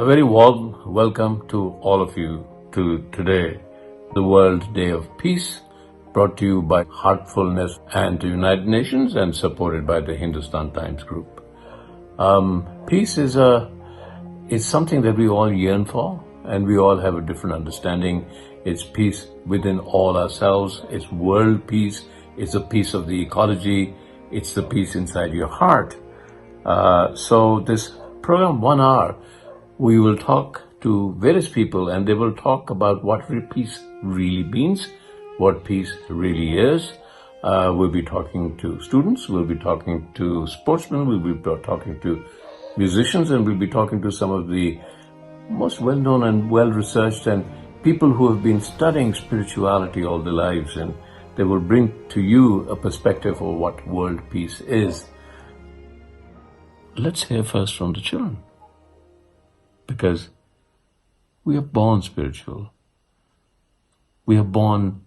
A very warm welcome to all of you to today, the World Day of Peace, brought to you by Heartfulness and the United Nations and supported by the Hindustan Times Group. Peace is something that we all yearn for, and we all have a different understanding. It's peace within all ourselves. It's world peace. It's the peace of the ecology. It's the peace inside your heart. So this program, 1 hour, we will talk to various people and they will talk about what peace really means, what peace really is. We'll be talking to students, we'll be talking to sportsmen, we'll be talking to musicians, and we'll be talking to some of the most well-known and well-researched and people who have been studying spirituality all their lives, and they will bring to you a perspective of what world peace is. Let's hear first from the children, because we are born spiritual. We are born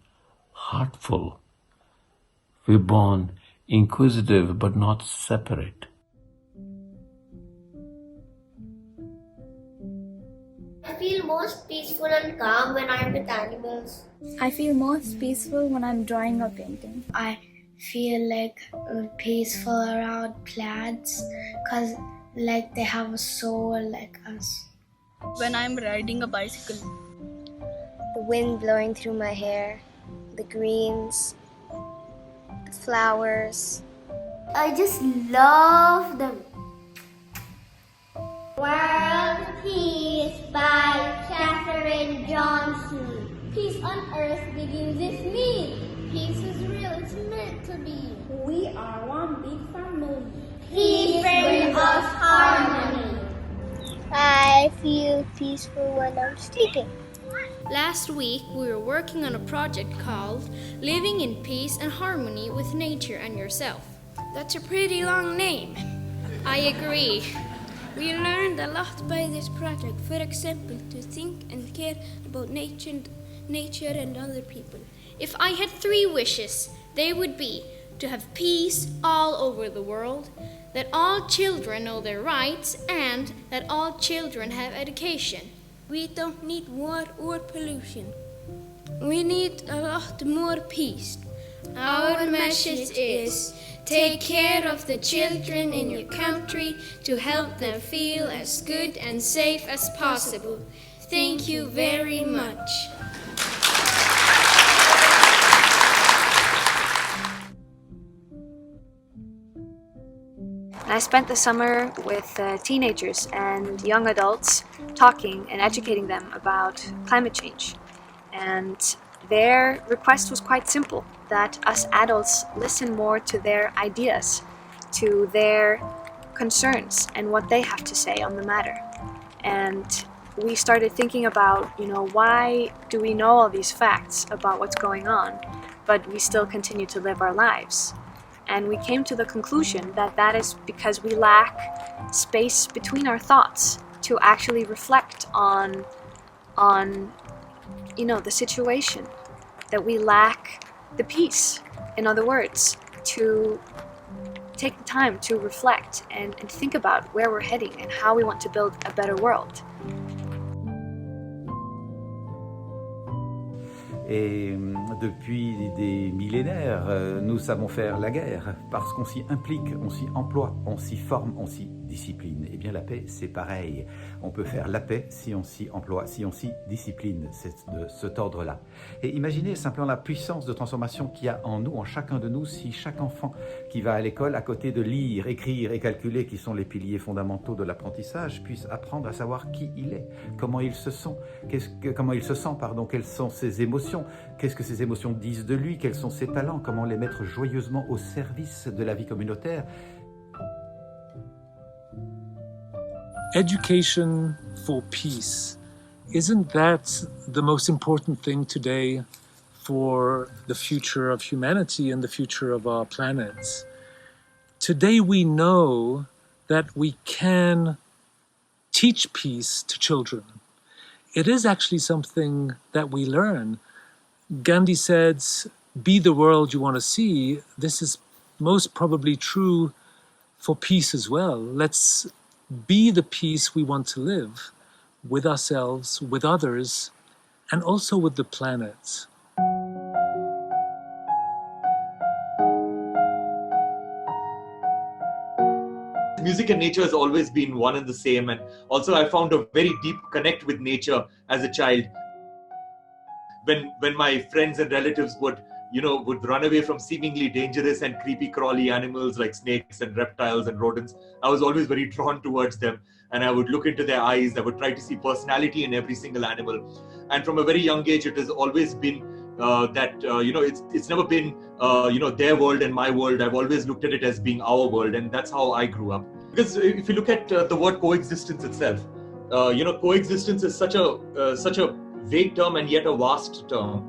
heartful. We're born inquisitive but not separate. I feel most peaceful and calm when I'm with animals. I feel most peaceful when I'm drawing or painting. I feel like peaceful around plants because like they have a soul like us. When I'm riding a bicycle. The wind blowing through my hair, the greens, the flowers. I just love them. World Peace by Katherine Johnson. Peace on earth begins with me. Peace is real, it's meant to be. We are one big family. Peace brings us harmony. I feel peaceful when I'm sleeping. Last week, we were working on a project called Living in Peace and Harmony with Nature and Yourself. That's a pretty long name. I agree. We learned a lot by this project. For example, to think and care about nature and other people. If I had 3 wishes, they would be to have peace all over the world, that all children know their rights, and that all children have education. We don't need war or pollution. We need a lot more peace. Our message is, take care of the children in your country to help them feel as good and safe as possible. Thank you very much. I spent the summer with teenagers and young adults talking and educating them about climate change. And their request was quite simple, that us adults listen more to their ideas, to their concerns and what they have to say on the matter. And we started thinking about, why do we know all these facts about what's going on, but we still continue to live our lives? And we came to the conclusion that that is because we lack space between our thoughts to actually reflect on the situation, that we lack the peace, in other words, to take the time to reflect and think about where we're heading and how we want to build a better world. Et depuis des millénaires, nous savons faire la guerre parce qu'on s'y implique, on s'y emploie, on s'y forme, on s'y discipline. Eh bien la paix, c'est pareil. On peut faire la paix si on s'y emploie, si on s'y discipline, c'est de cet ordre-là. Et imaginez simplement la puissance de transformation qu'il y a en nous, en chacun de nous, si chaque enfant qui va à l'école, à côté de lire, écrire et calculer, qui sont les piliers fondamentaux de l'apprentissage, puisse apprendre à savoir qui il est, comment il se sent, quelles sont ses émotions, qu'est-ce que ces émotions disent de lui, quels sont ses talents, comment les mettre joyeusement au service de la vie communautaire. Education for peace. Isn't that the most important thing today for the future of humanity and the future of our planet? Today we know that we can teach peace to children. It is actually something that we learn. Gandhi said, be the world you want to see. This is most probably true for peace as well. Let's be the peace we want to live with ourselves, with others, and also with the planet. Music and nature has always been one and the same, and also I found a very deep connect with nature as a child. When my friends and relatives would run away from seemingly dangerous and creepy crawly animals like snakes and reptiles and rodents, I was always very drawn towards them, and I would look into their eyes. I would try to see personality in every single animal, and from a very young age it has always been it's never been their world and my world. I've always looked at it as being our world, and that's how I grew up. Because if you look at the word coexistence itself, coexistence is such a vague term and yet a vast term.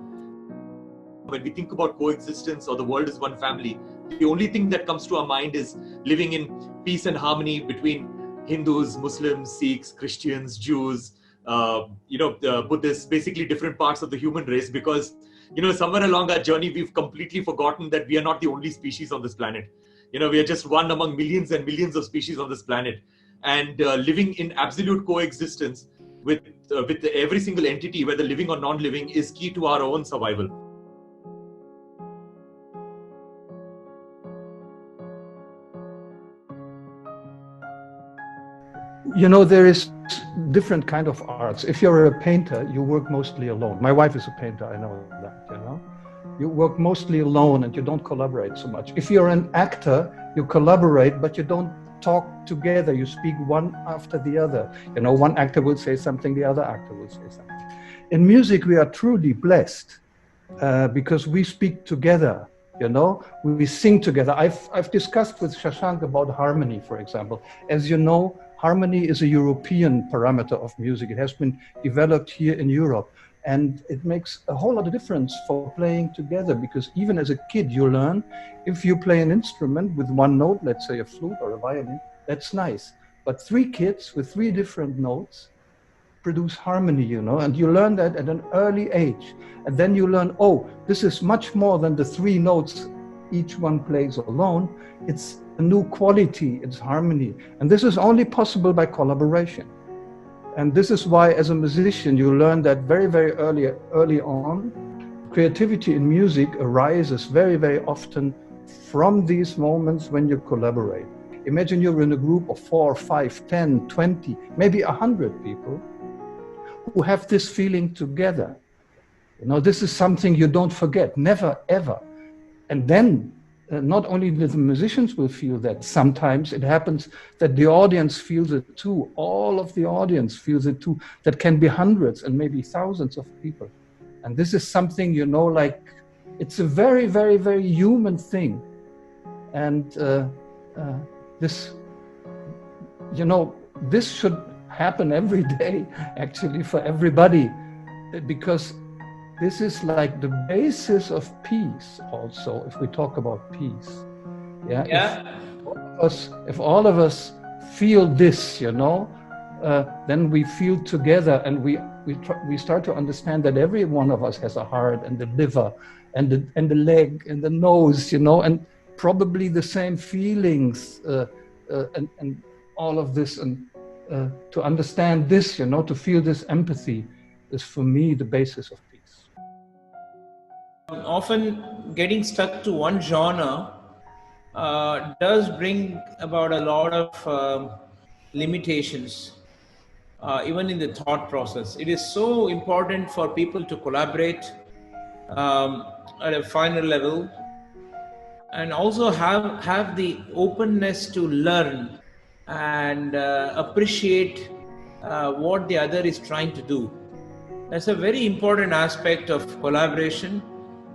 When we think about coexistence or the world as one family, the only thing that comes to our mind is living in peace and harmony between Hindus, Muslims, Sikhs, Christians, Jews, Buddhists, basically different parts of the human race, because somewhere along our journey we've completely forgotten that we are not the only species on this planet. We are just one among millions and millions of species on this planet, and living in absolute coexistence with every single entity, whether living or non-living, is key to our own survival. There is different kind of arts. If you're a painter, you work mostly alone. My wife is a painter, I know that, You work mostly alone and you don't collaborate so much. If you're an actor, you collaborate, but you don't talk together. You speak one after the other. One actor will say something, the other actor will say something. In music, we are truly blessed because we speak together. We sing together. I've discussed with Shashank about harmony, for example. As you know, harmony is a European parameter of music. It has been developed here in Europe. And it makes a whole lot of difference for playing together, because even as a kid, you learn if you play an instrument with one note, let's say a flute or a violin, that's nice. But 3 kids with 3 different notes produce harmony, and you learn that at an early age. And then you learn, oh, this is much more than the 3 notes each one plays alone. It's a new quality, it's harmony. And this is only possible by collaboration. And this is why, as a musician, you learn that very, very early on. Creativity in music arises very, very often from these moments when you collaborate. Imagine you're in a group of 4, 5, 10, 20, maybe 100 people who have this feeling together. This is something you don't forget, never, ever. And then not only the musicians will feel that, sometimes it happens that the audience feels it too. All of the audience feels it too. That can be hundreds and maybe thousands of people. And this is something, it's a very, very, very human thing. And this should happen every day, actually, for everybody, because this is like the basis of peace also, if we talk about peace. If all of us feel this, then we feel together, and we start to understand that every one of us has a heart and the liver and the leg and the nose, and probably the same feelings and all of this. And to understand this, to feel this empathy is for me the basis of peace. Often getting stuck to one genre does bring about a lot of limitations, even in the thought process. It is so important for people to collaborate at a finer level, and also have the openness to learn and appreciate what the other is trying to do. That's a very important aspect of collaboration,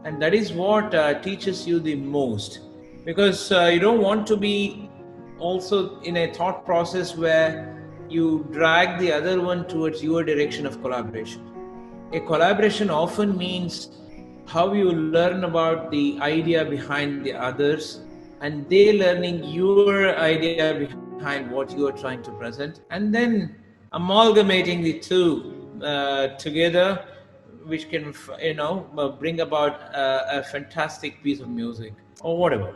and that is what teaches you the most, because you don't want to be also in a thought process where you drag the other one towards your direction of collaboration. A collaboration often means how you learn about the idea behind the others, and they learning your idea behind what you are trying to present, and then amalgamating the two together, which can bring about a fantastic piece of music or whatever.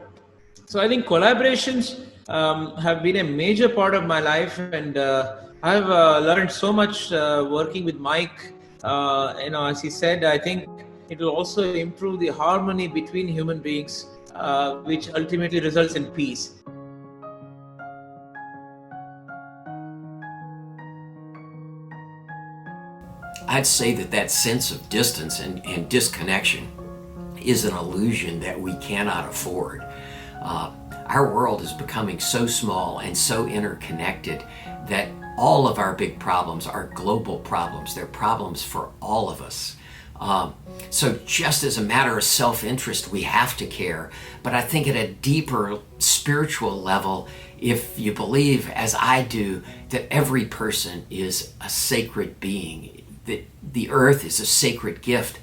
So I think collaborations have been a major part of my life, and I've learned so much working with Mike. As he said, I think it will also improve the harmony between human beings, which ultimately results in peace. I'd say that sense of distance and disconnection is an illusion that we cannot afford. Our world is becoming so small and so interconnected that all of our big problems are global problems. They're problems for all of us. So just as a matter of self-interest, we have to care. But I think at a deeper spiritual level, if you believe, as I do, that every person is a sacred being, that the earth is a sacred gift,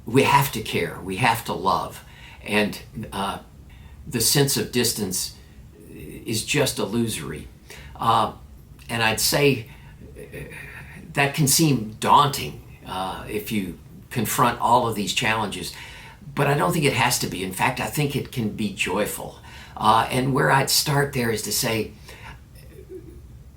we have to care, we have to love. And the sense of distance is just illusory. And I'd say that can seem daunting if you confront all of these challenges, but I don't think it has to be. In fact, I think it can be joyful. And where I'd start there is to say,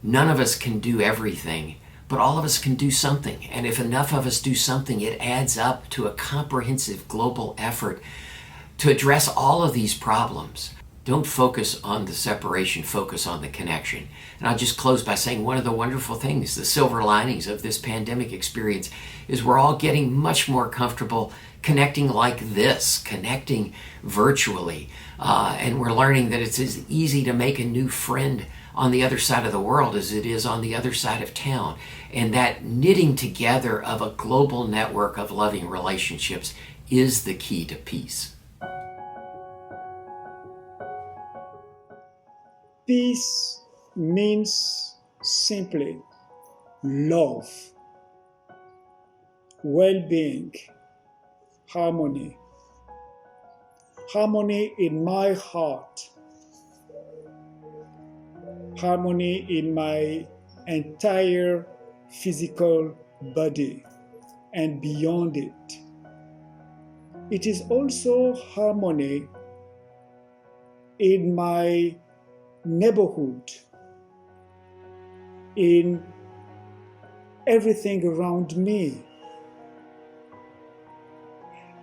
none of us can do everything, but all of us can do something. And if enough of us do something, it adds up to a comprehensive global effort to address all of these problems. Don't focus on the separation, focus on the connection. And I'll just close by saying one of the wonderful things, the silver linings of this pandemic experience, is we're all getting much more comfortable connecting like this, connecting virtually. And we're learning that it's as easy to make a new friend on the other side of the world as it is on the other side of town. And that knitting together of a global network of loving relationships is the key to peace. Peace means simply love, well-being, harmony. Harmony in my heart, harmony in my entire physical body and beyond it. It is also harmony in my neighborhood, in everything around me.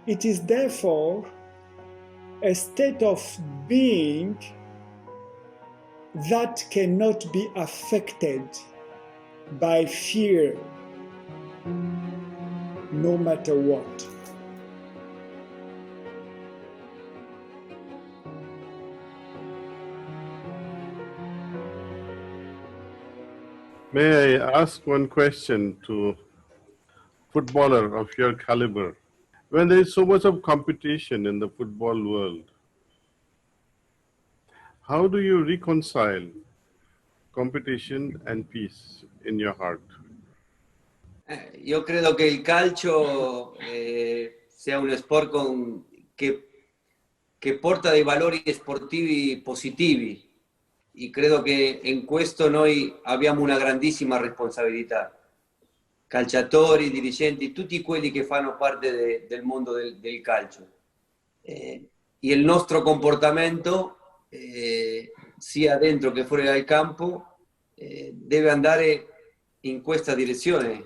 It is therefore a state of being that cannot be affected by fear, no matter what. May I ask one question to footballer of your caliber? When there is so much of competition in the football world, how do you reconcile competition and peace in your heart? Io credo che il calcio sia un sport che porta dei valori sportivi positivi, e credo che in questo noi abbiamo una grandissima responsabilità. Calciatori, dirigenti, tutti quelli che fanno parte del mondo del calcio. E il nostro comportamento, sia dentro che fuori dal campo, deve andare in questa direzione.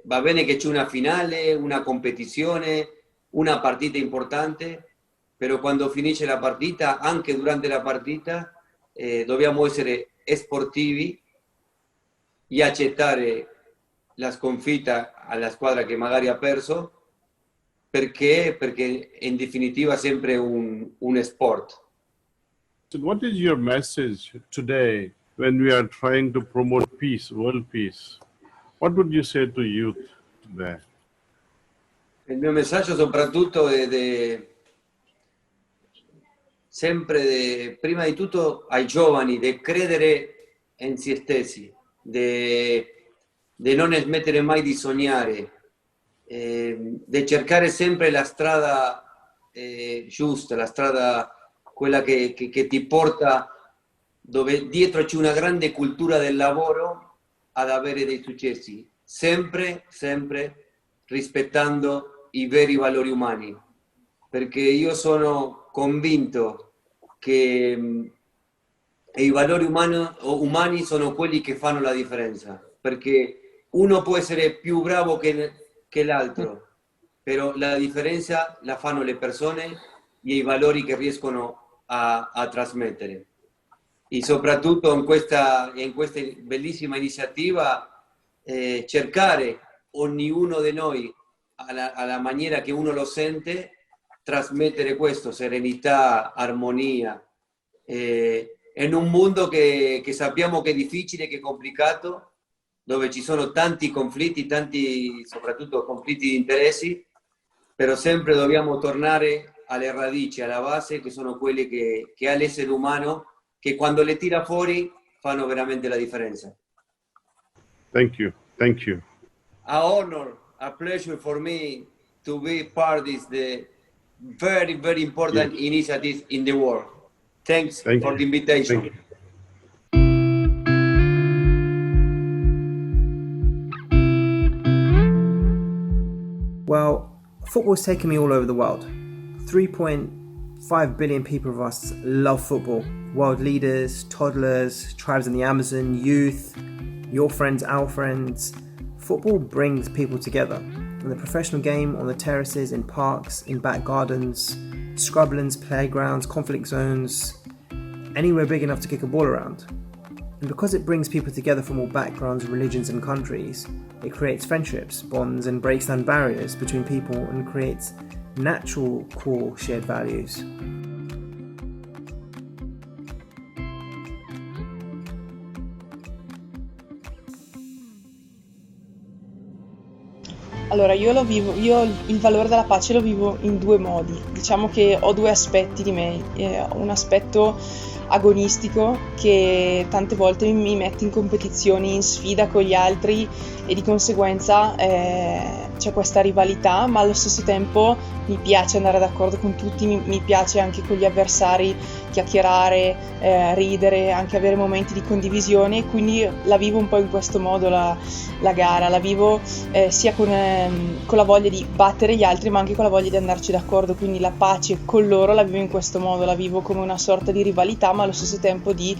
Va bene che c'è una finale, una competizione, una partita importante, però quando finisce la partita, anche durante la partita, dobbiamo essere sportivi e accettare la sconfitta alla squadra che magari ha perso, perché in definitiva è sempre un sport. So what is your message today when we are trying to promote peace, world peace? What would you say to youth today? Il mio messaggio soprattutto è sempre, prima di tutto ai giovani, di credere in se stessi, di non smettere mai di sognare, di cercare sempre la strada giusta, la strada quella che ti porta dove dietro c'è una grande cultura del lavoro ad avere dei successi, sempre rispettando i veri valori umani, perché io sono convinto che i valori umani sono quelli che fanno la differenza, perché uno può essere più bravo che l'altro, però la differenza la fanno le persone e i valori che riescono a trasmettere. E soprattutto in questa bellissima iniziativa cercare ognuno di noi alla maniera che uno lo sente, trasmettere questo, serenità, armonia, in un mondo che sappiamo che è difficile, che è complicato, dove ci sono tanti conflitti, soprattutto conflitti di interessi, però sempre dobbiamo tornare alle radici, alla base, che sono quelle che ha l'essere umano, che quando le tira fuori fanno veramente la differenza. Thank you. Thank you. A honor, a pleasure for me to be part of the very, very important initiative in the world. Thanks for the invitation. Thank you. Well, football's taken me all over the world. 3.5 billion people of us love football. World leaders, toddlers, tribes in the Amazon, youth, your friends, our friends. Football brings people together. In the professional game, on the terraces, in parks, in back gardens, scrublands, playgrounds, conflict zones, anywhere big enough to kick a ball around. And because it brings people together from all backgrounds, religions and countries, it creates friendships, bonds and breaks down barriers between people and creates natural core shared values. Allora, io il valore della pace lo vivo in due modi. Diciamo che ho due aspetti di me. Un aspetto agonistico che tante volte mi mette in competizioni, in sfida con gli altri e di conseguenza c'è questa rivalità, ma allo stesso tempo mi piace andare d'accordo con tutti, mi piace anche con gli avversari chiacchierare, ridere, anche avere momenti di condivisione, e quindi la vivo un po' in questo modo la gara, la vivo sia con la voglia di battere gli altri ma anche con la voglia di andarci d'accordo, quindi la pace con loro la vivo in questo modo, la vivo come una sorta di rivalità ma allo stesso tempo di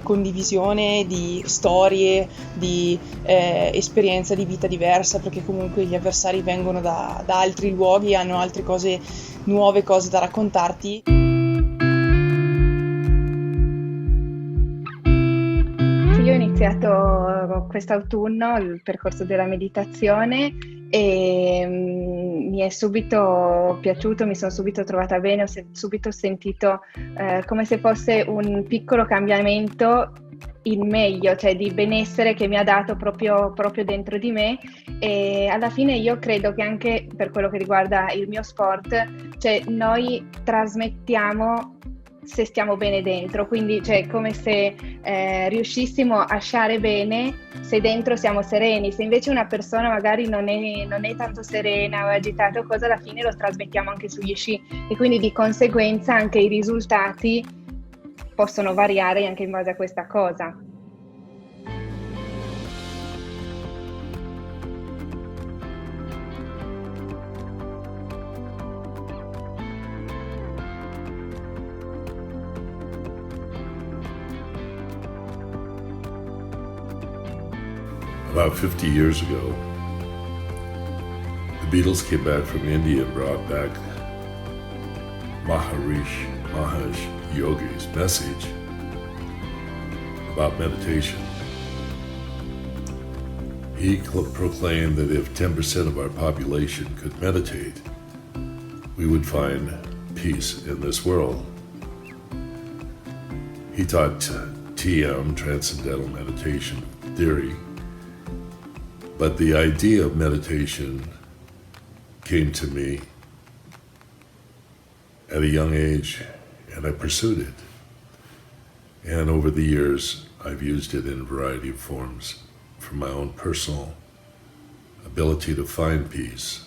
condivisione, di storie, di esperienza di vita diversa, perché comunque gli avversari vengono da altri luoghi e hanno altre cose, nuove cose da raccontarti. Io ho iniziato quest'autunno il percorso della meditazione e mi è subito piaciuto, mi sono subito trovata bene, ho subito sentito come se fosse un piccolo cambiamento in meglio, cioè di benessere che mi ha dato proprio dentro di me, e alla fine io credo che anche per quello che riguarda il mio sport, cioè noi trasmettiamo se stiamo bene dentro, quindi cioè come se riuscissimo a stare bene se dentro siamo sereni. Se invece una persona magari non è tanto serena o agitata o cosa, alla fine lo trasmettiamo anche sugli sci e quindi di conseguenza anche i risultati possono variare anche in base a questa cosa. About 50 years ago, the Beatles came back from India and brought back Maharaj Yogi's message about meditation. He proclaimed that if 10% of our population could meditate, we would find peace in this world. He taught TM, Transcendental Meditation Theory, but the idea of meditation came to me at a young age, and I pursued it. And over the years, I've used it in a variety of forms for my own personal ability to find peace,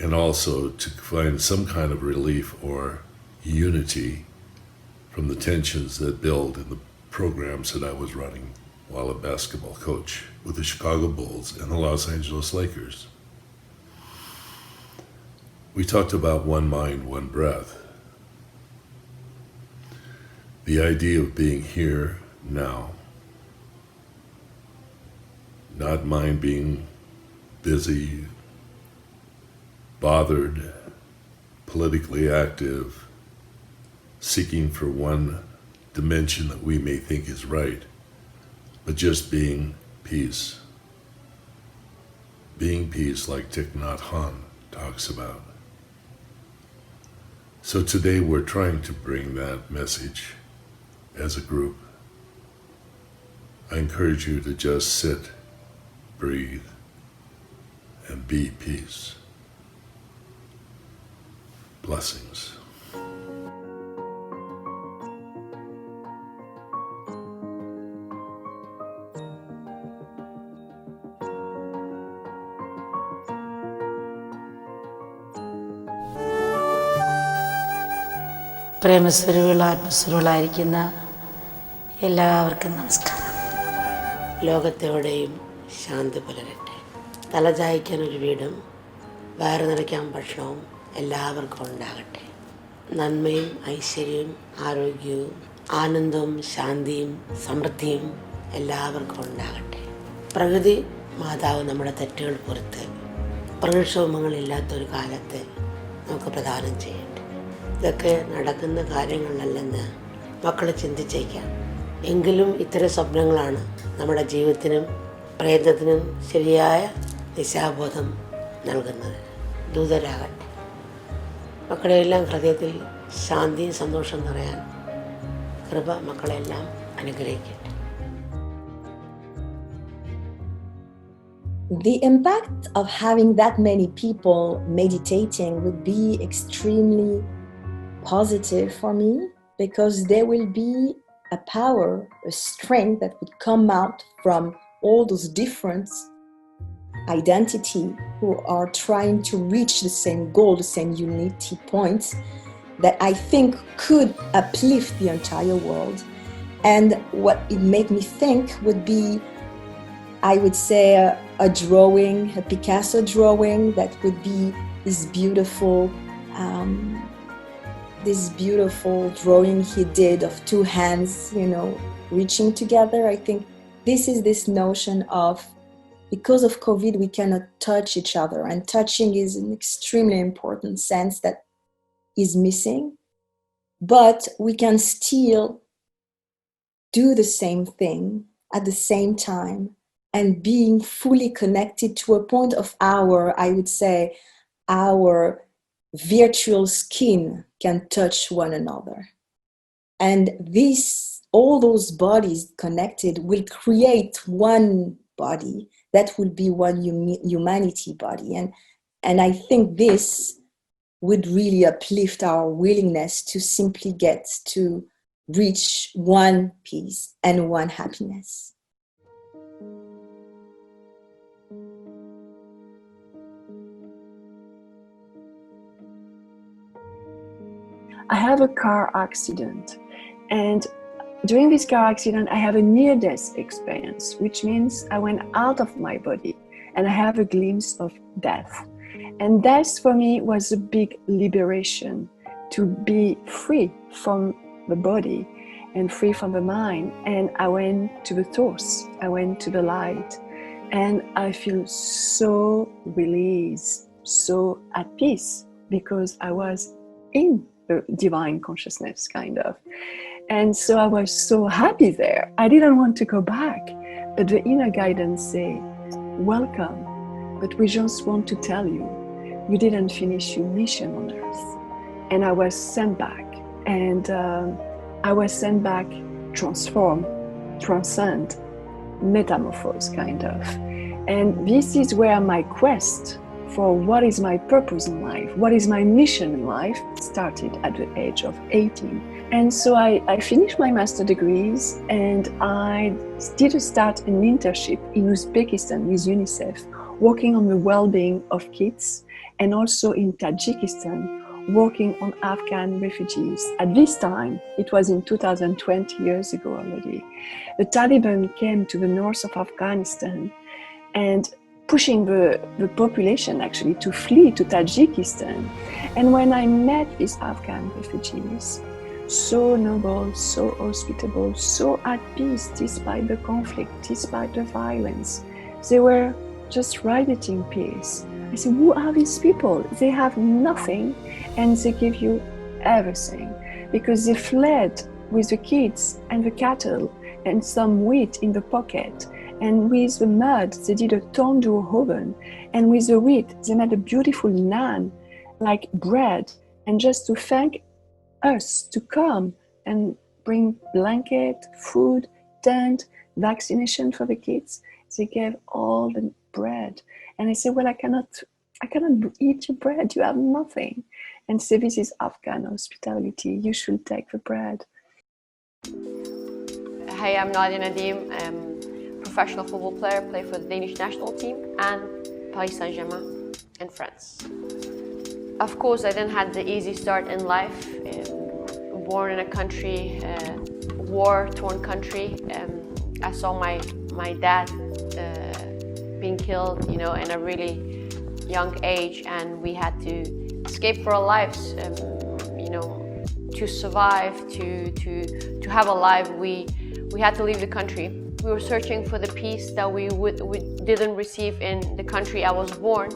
and also to find some kind of relief or unity from the tensions that build in the programs that I was running while a basketball coach with the Chicago Bulls and the Los Angeles Lakers. We talked about one mind, one breath. The idea of being here now, not mind being busy, bothered, politically active, seeking for one dimension that we may think is right, but just being peace. Being peace like Thich Nhat Hanh talks about. So today we're trying to bring that message as a group. I encourage you to just sit, breathe, and be peace. Blessings. പ്രേമസ്വരൂപികൾ ആത്മസ്വരൂപികളായിരിക്കുന്ന എല്ലാവർക്കും നമസ്കാരം. ലോകത്തെവിടെയും ശാന്തി പുലരട്ടെ. തലചായ്ക്കാൻ ഒരു വീടും വയറ് നിറയ്ക്കാൻ ഭക്ഷണവും എല്ലാവർക്കും ഉണ്ടാകട്ടെ. നന്മയും ഐശ്വര്യവും ആരോഗ്യവും ആനന്ദവും ശാന്തിയും സമൃദ്ധിയും എല്ലാവർക്കും ഉണ്ടാകട്ടെ. പ്രകൃതി മാതാവ് നമ്മുടെ തെറ്റുകൾ പുറത്ത് പ്രകൃതിക്ഷോഭങ്ങളില്ലാത്തൊരു കാലത്ത് നമുക്ക് പ്രദാനം ചെയ്യട്ടെ. ഇതൊക്കെ നടക്കുന്ന കാര്യങ്ങളല്ലെന്ന് മക്കൾ ചിന്തിച്ചേക്കാം. എങ്കിലും ഇത്തരം സ്വപ്നങ്ങളാണ് നമ്മുടെ ജീവിതത്തിനും പ്രയത്നത്തിനും ശരിയായ ദിശാബോധം നൽകുന്നത്. ദൂതരാകട്ടെ. മക്കളെല്ലാം ഹൃദയത്തിൽ ശാന്തിയും സന്തോഷം നിറയാൻ കൃപ മക്കളെല്ലാം അനുഗ്രഹിക്കട്ടെ. The impact of having that many people meditating would be extremely positive for me, because there will be a power, a strength that would come out from all those different identity who are trying to reach the same goal, the same unity points, that I think could uplift the entire world. And what it made me think would be, I would say, a drawing, a Picasso drawing, that would be this beautiful drawing he did of two hands, reaching together. I think this is this notion of, because of COVID, we cannot touch each other, and touching is an extremely important sense that is missing, but we can still do the same thing at the same time, and being fully connected to a point of I would say, our virtual skin can touch one another. And all those bodies connected will create one body that will be one humanity body. And I think this would really uplift our willingness to simply get to reach one peace and one happiness. I have a car accident, and during this car accident I have a near-death experience, which means I went out of my body and I have a glimpse of death. And death for me was a big liberation, to be free from the body and free from the mind. And I went to the source, I went to the light, and I feel so released, so at peace, because I was in the divine consciousness, kind of. And so I was so happy there. I didn't want to go back, but the inner guidance said, welcome, but we just want to tell you, you didn't finish your mission on Earth. And I was sent back, and I was sent back transformed, transcend, metamorphose, kind of. And this is where my quest for what is my purpose in life, what is my mission in life, started at the age of 18. And so I finished my master degrees, and I did start an internship in Uzbekistan with UNICEF, working on the well-being of kids, and also in Tajikistan, working on Afghan refugees. At this time, it was in 2020 years ago already, the Taliban came to the north of Afghanistan and pushing the population actually to flee to Tajikistan. And when I met these Afghan refugees, so noble, so hospitable, so at peace despite the conflict, despite the violence, they were just radiating peace. I said, who are these people? They have nothing and they give you everything, because they fled with the kids and the cattle and some wheat in the pocket, and with the mud they did a tandoor oven, and with the wheat they made a beautiful naan like bread, and just to thank us to come and bring blanket, food, tent, vaccination for the kids, they gave all the bread. And I said, well, I cannot eat your bread, you have nothing. And say, this is Afghan hospitality, you should take the bread. Hey, I'm Nadia Nadim, I'm a professional football player, play for the Danish national team and Paris Saint-Germain in France. Of course, I didn't have the easy start in life. Born in a country, war-torn country. I saw my dad being killed, in a really young age, and we had to escape for our lives. To survive, to have a life, we had to leave the country. We were searching for the peace that we didn't receive in the country I was born.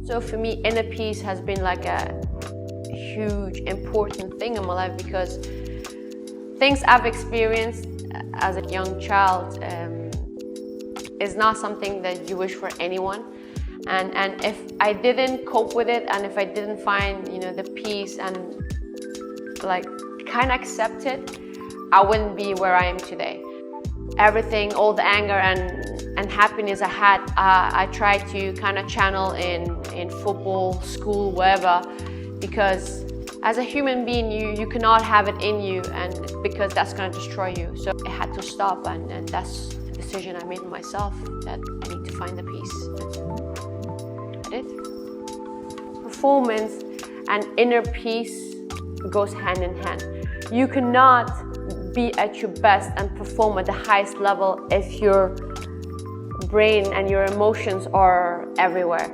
So for me, inner peace has been like a huge, important thing in my life, because things I've experienced as a young child is not something that you wish for anyone. And if I didn't cope with it, and if I didn't find, the peace and kind of accept it, I wouldn't be where I am today. Everything, all the anger and happiness I had, I tried to kind of channel in football, school, wherever, because as a human being, you cannot have it in you, and because that's going to destroy you. So it had to stop, and that's the decision I made myself, that I need to find the peace. I did. Performance and inner peace goes hand in hand. You cannot be at your best and perform at the highest level if your brain and your emotions are everywhere.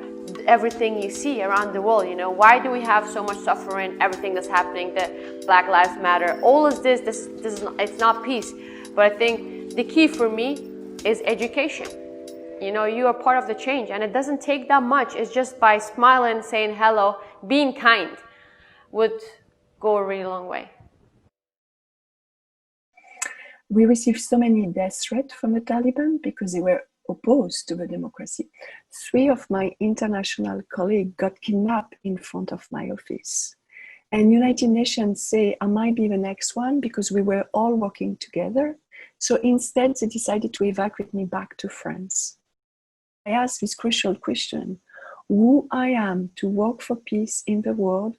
Everything you see around the world, why do we have so much suffering? Everything that's happening, the Black Lives Matter, all of this is not, it's not peace. But I think the key for me is education. You are part of the change, and it doesn't take that much. It's just by smiling, saying hello, being kind would go a really long way. We received so many death threats from the Taliban because they were opposed to the democracy. 3 of my international colleagues got kidnapped in front of my office. And United Nations say I might be the next one because we were all working together. So instead, they decided to evacuate me back to France. I asked this crucial question: who I am to work for peace in the world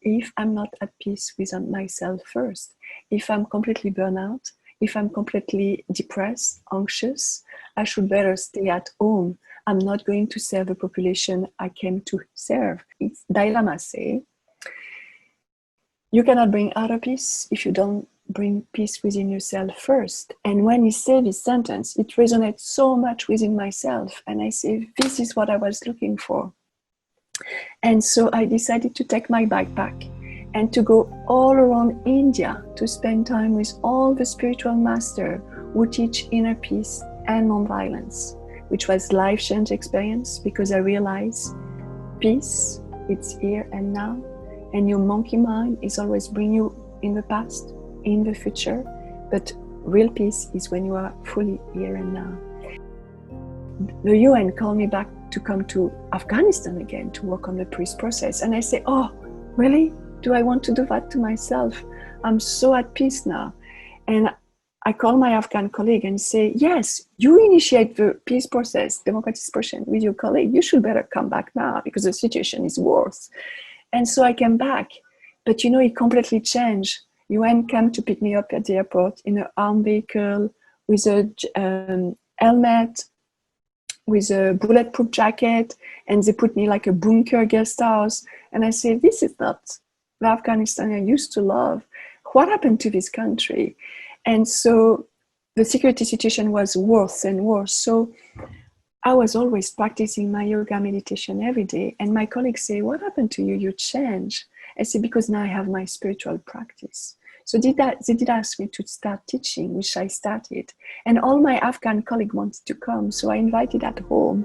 if I'm not at peace with myself first? If I'm completely burnt out, if I'm completely depressed, anxious, I should better stay at home. I'm not going to serve the population I came to serve. It's Dalai Lama say, you cannot bring outer peace if you don't bring peace within yourself first. And when he said this sentence, it resonates so much within myself. And I say, this is what I was looking for. And so I decided to take my backpack and to go all around India to spend time with all the spiritual masters who teach inner peace and non-violence, which was life-changing experience, because I realized peace, it's here and now, and your monkey mind is always bring you in the past, in the future, but real peace is when you are fully here and now. the UN called me back to come to Afghanistan again to work on the peace process. And I say, oh, really? Do I want to do that to myself? I'm so at peace now. And I call my Afghan colleague and say, yes, you initiate the peace process, democratization with your colleague. You should better come back now because the situation is worse. And so I came back. But you know, it completely changed. UN came to pick me up at the airport in an armed vehicle with a helmet, with a bulletproof jacket, and they put me like a bunker guest house. And I say, this is not the Afghanistan I used to love. What happened to this country? And so the security situation was worse and worse. So I was always practicing my yoga meditation every day. And my colleagues say, what happened to you? You changed. I say, because now I have my spiritual practice. So they did ask me to start teaching, which I started. And all my Afghan colleagues wanted to come, so I invited at home.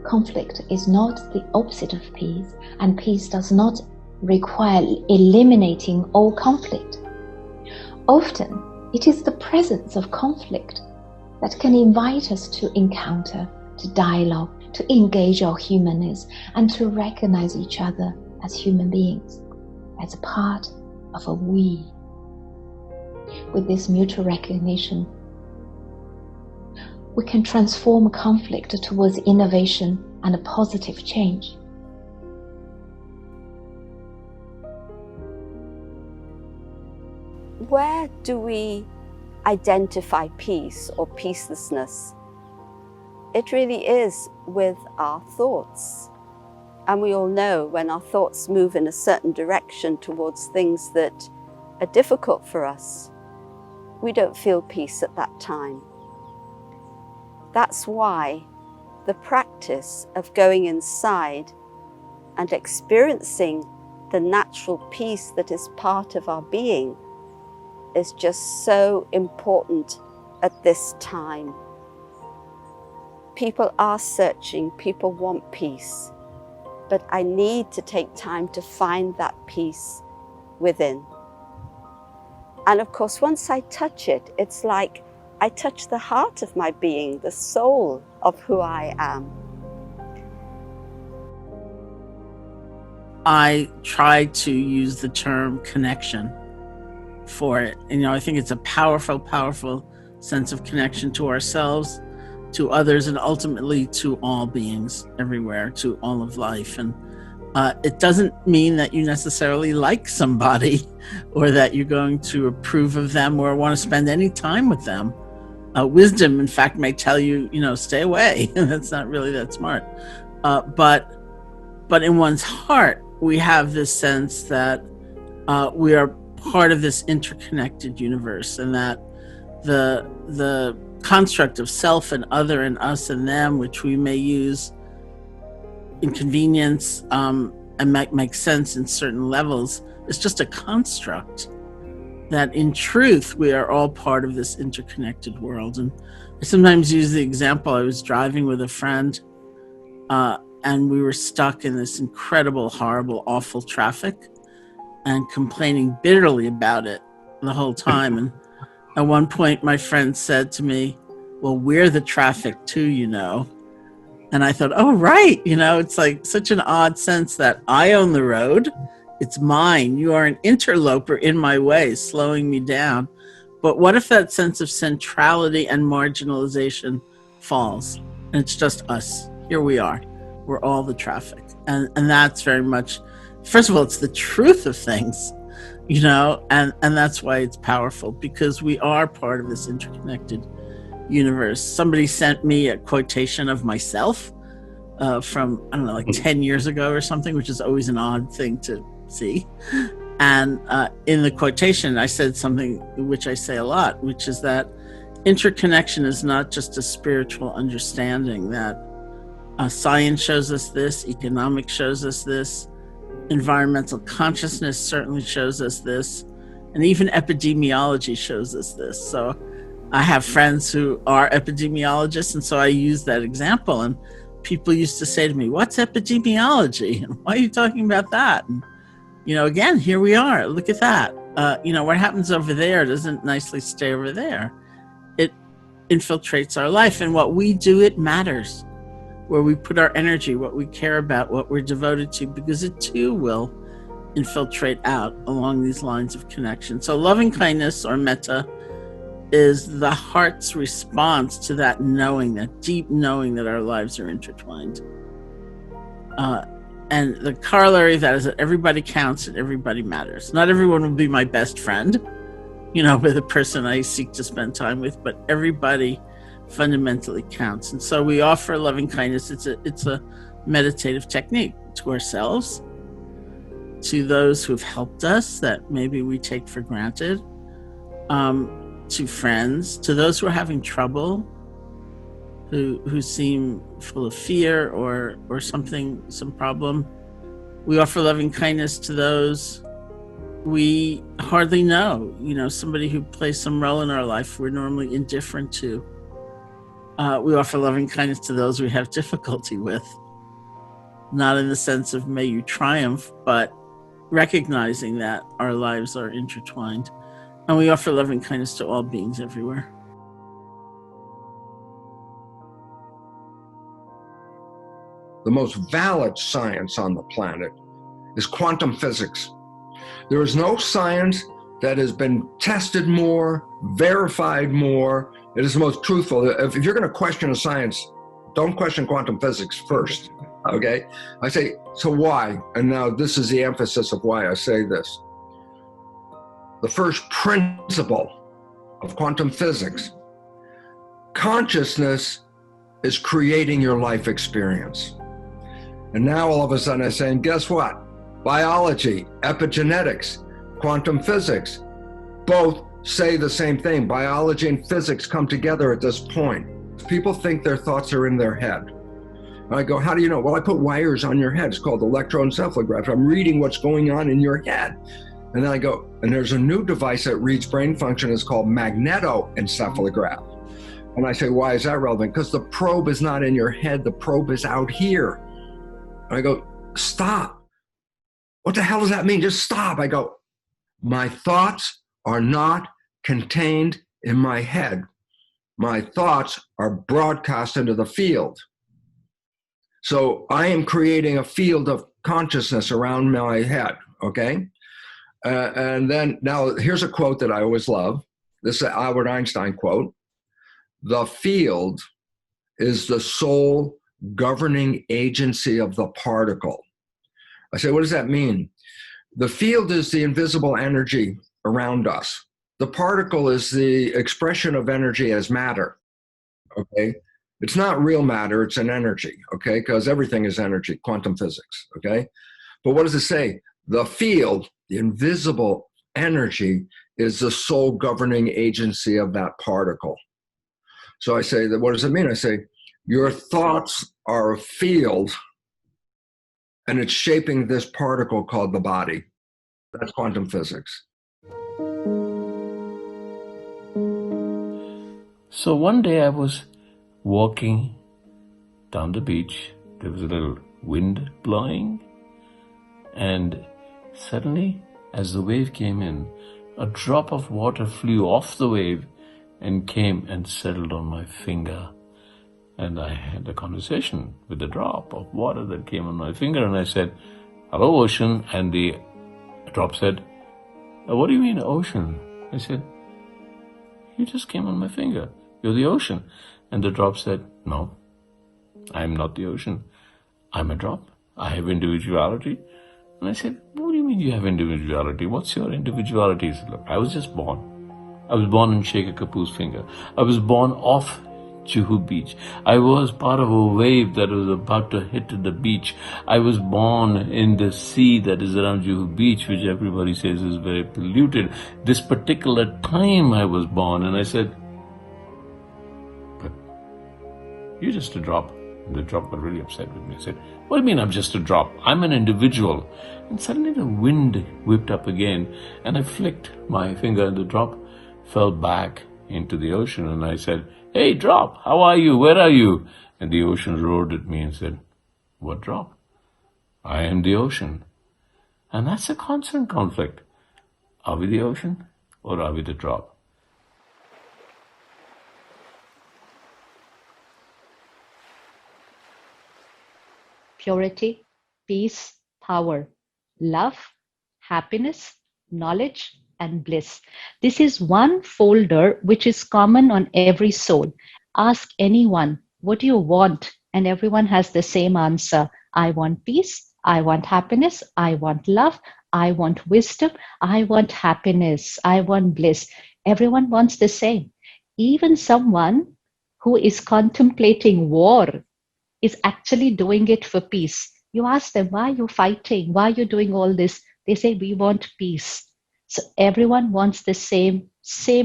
Conflict is not the opposite of peace, and peace does not require eliminating all conflict. Often, it is the presence of conflict that can invite us to encounter, to dialogue, to engage our humanness, and to recognize each other as human beings, as a part of a we. With this mutual recognition, we can transform conflict towards innovation and a positive change. Where do we identify peace or peacelessness? It really is with our thoughts. And we all know when our thoughts move in a certain direction towards things that are difficult for us, we don't feel peace at that time. That's why the practice of going inside and experiencing the natural peace that is part of our being is just so important at this time. People are searching, people want peace, but I need to take time to find that peace within. And of course, once I touch it, it's like I touch the heart of my being, the soul of who I am. I try to use the term connection for it. And, I think it's a powerful, powerful sense of connection to ourselves, to others, and ultimately to all beings everywhere, to all of life. And it doesn't mean that you necessarily like somebody or that you're going to approve of them or want to spend any time with them. Wisdom, in fact, may tell you, stay away. That's not really that smart. But in one's heart, we have this sense that we are part of this interconnected universe, and that the construct of self and other and us and them, which we may use in convenience and make sense in certain levels, is just a construct. That in truth, we are all part of this interconnected world. And I sometimes use the example, I was driving with a friend and we were stuck in this incredible, horrible, awful traffic and complaining bitterly about it the whole time. And at one point, my friend said to me, well, we're the traffic too, And I thought, oh, right. It's like such an odd sense that I own the road. It's mine. You are an interloper in my way, slowing me down. But what if that sense of centrality and marginalization falls? And it's just us. Here we are. We're all the traffic. And that's very much, first of all, it's the truth of things, and that's why it's powerful, because we are part of this interconnected universe. Somebody sent me a quotation of myself from, 10 years ago or something, which is always an odd thing to see. And in the quotation, I said something which I say a lot, which is that interconnection is not just a spiritual understanding, that science shows us this, economics shows us this, environmental consciousness certainly shows us this, and even epidemiology shows us this. So I have friends who are epidemiologists, and so I use that example. And people used to say to me, what's epidemiology? And why are you talking about that? And, again, here we are. Look at that. what happens over there doesn't nicely stay over there. It infiltrates our life, and what we do, it matters. Where we put our energy, what we care about, what we're devoted to, because it too will infiltrate out along these lines of connection. So loving kindness, or metta, is the heart's response to that knowing, that deep knowing that our lives are intertwined. And the corollary of that is that everybody counts and everybody matters. Not everyone will be my best friend, with the person I seek to spend time with, but everybody fundamentally counts. And so we offer loving kindness. It's a meditative technique to ourselves, to those who've helped us that maybe we take for granted, to friends, to those who are having trouble, who seem full of fear or some problem. We offer loving kindness to those we hardly know, somebody who plays some role in our life we're normally indifferent to. We offer loving kindness to those we have difficulty with, not in the sense of may you triumph, but recognizing that our lives are intertwined. And we offer loving kindness to all beings everywhere. The most valid science on the planet is quantum physics. There is no science that has been tested more, verified more. It is the most truthful. If you're going to question a science, don't question quantum physics first, okay? I say, so why? And now this is the emphasis of why I say this. The first principle of quantum physics, consciousness is creating your life experience. And now all of a sudden I'm saying, guess what? Biology, epigenetics, quantum physics, both say the same thing. Biology and physics come together at this point. People think their thoughts are in their head. And I go, how do you know? Well, I put wires on your head. It's called electroencephalograph. I'm reading what's going on in your head. And then I go, and there's a new device that reads brain function. It's called magnetoencephalograph. And I say, why is that relevant? Because the probe is not in your head. The probe is out here. And I go, stop. What the hell does that mean? Just stop. I go, my thoughts are not contained in my head. My thoughts are broadcast into the field. So I am creating a field of consciousness around my head, okay? And then now here's a quote that I always love. This is an Albert Einstein quote. The field is the sole governing agency of the particle. I say, what does that mean? The field is the invisible energy around us. The particle is the expression of energy as matter, okay? It's not real matter, it's an energy, okay? Because everything is energy, quantum physics, okay? But what does it say? The field, the invisible energy, is the sole governing agency of that particle. So I say, that. What does it mean? I say, your thoughts are a field, and it's shaping this particle called the body. That's quantum physics. So one day I was walking down the beach. There was a little wind blowing, and suddenly, as the wave came in, a drop of water flew off the wave and came and settled on my finger. And I had a conversation with the drop of water that came on my finger, and I said, hello, ocean. And the drop said, what do you mean, ocean? I said, you just came on my finger. You're the ocean. And the drop said, no, I'm not the ocean. I'm a drop. I have individuality. And I said, what do you mean you have individuality? What's your individuality? He said, look, I was just born. I was born in Sheikh Kapoor's finger. I was born off Juhu Beach. I was part of a wave that was about to hit the beach. I was born in the sea that is around Juhu Beach, which everybody says is very polluted. This particular time I was born, and I said, but you're just a drop. And the drop got really upset with me. I said, what do you mean I'm just a drop? I'm an individual. And suddenly the wind whipped up again, and I flicked my finger, and the drop fell back into the ocean. And I said, hey, drop, how are you? Where are you? And the ocean roared at me and said, what drop? I am the ocean. And that's a constant conflict. Are we the ocean or are we the drop? Purity, peace, power, love, happiness, knowledge, and bliss. This is one folder which is common on every soul. Ask anyone, what do you want? And everyone has the same answer. I want peace. I want happiness. I want love. I want wisdom. I want happiness. I want bliss. Everyone wants the same. Even someone who is contemplating war is actually doing it for peace. You ask them, why are you fighting? Why are you doing all this? They say, we want peace. So everyone wants the same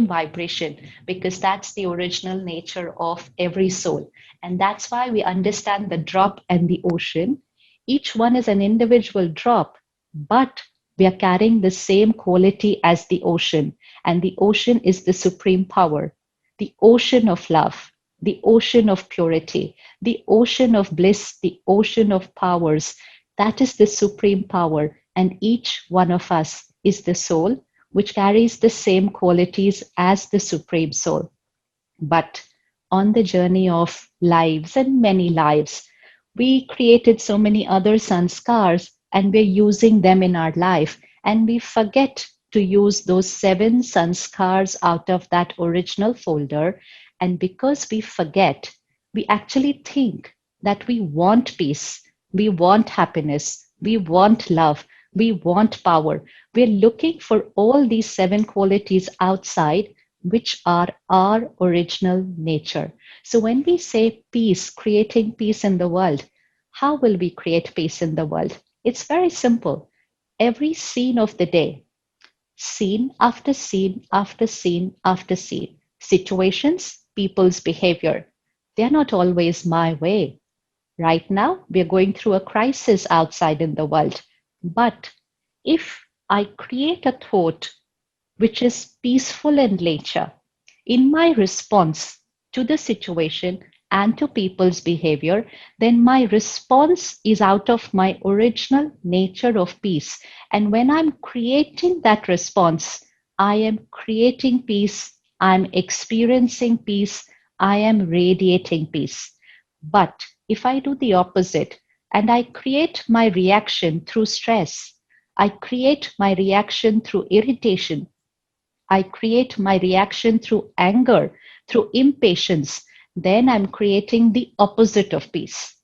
vibration, because that's the original nature of every soul. And that's why we understand the drop and the ocean. Each one is an individual drop, but we are carrying the same quality as the ocean. And the ocean is the supreme power, the ocean of love, the ocean of purity, the ocean of bliss, the ocean of powers. That is the supreme power. And each one of us is the soul, which carries the same qualities as the supreme soul. But on the journey of lives and many lives, we created so many other sanskars and we're using them in our life. And we forget to use those 7 sanskars out of that original folder. And because we forget, we actually think that we want peace, we want happiness, we want love, we want power. We're looking for all these 7 qualities outside, which are our original nature. So when we say peace, creating peace in the world, how will we create peace in the world? It's very simple. Every scene of the day, scene after scene after scene after scene, situations, people's behavior, they're not always my way. Right now, we're going through a crisis outside in the world. But if I create a thought which is peaceful in nature, in my response to the situation and to people's behavior, then my response is out of my original nature of peace. And when I'm creating that response, I am creating peace, I'm experiencing peace, I am radiating peace. But if I do the opposite and I create my reaction through stress, I create my reaction through irritation, I create my reaction through anger, through impatience, then I'm creating the opposite of peace.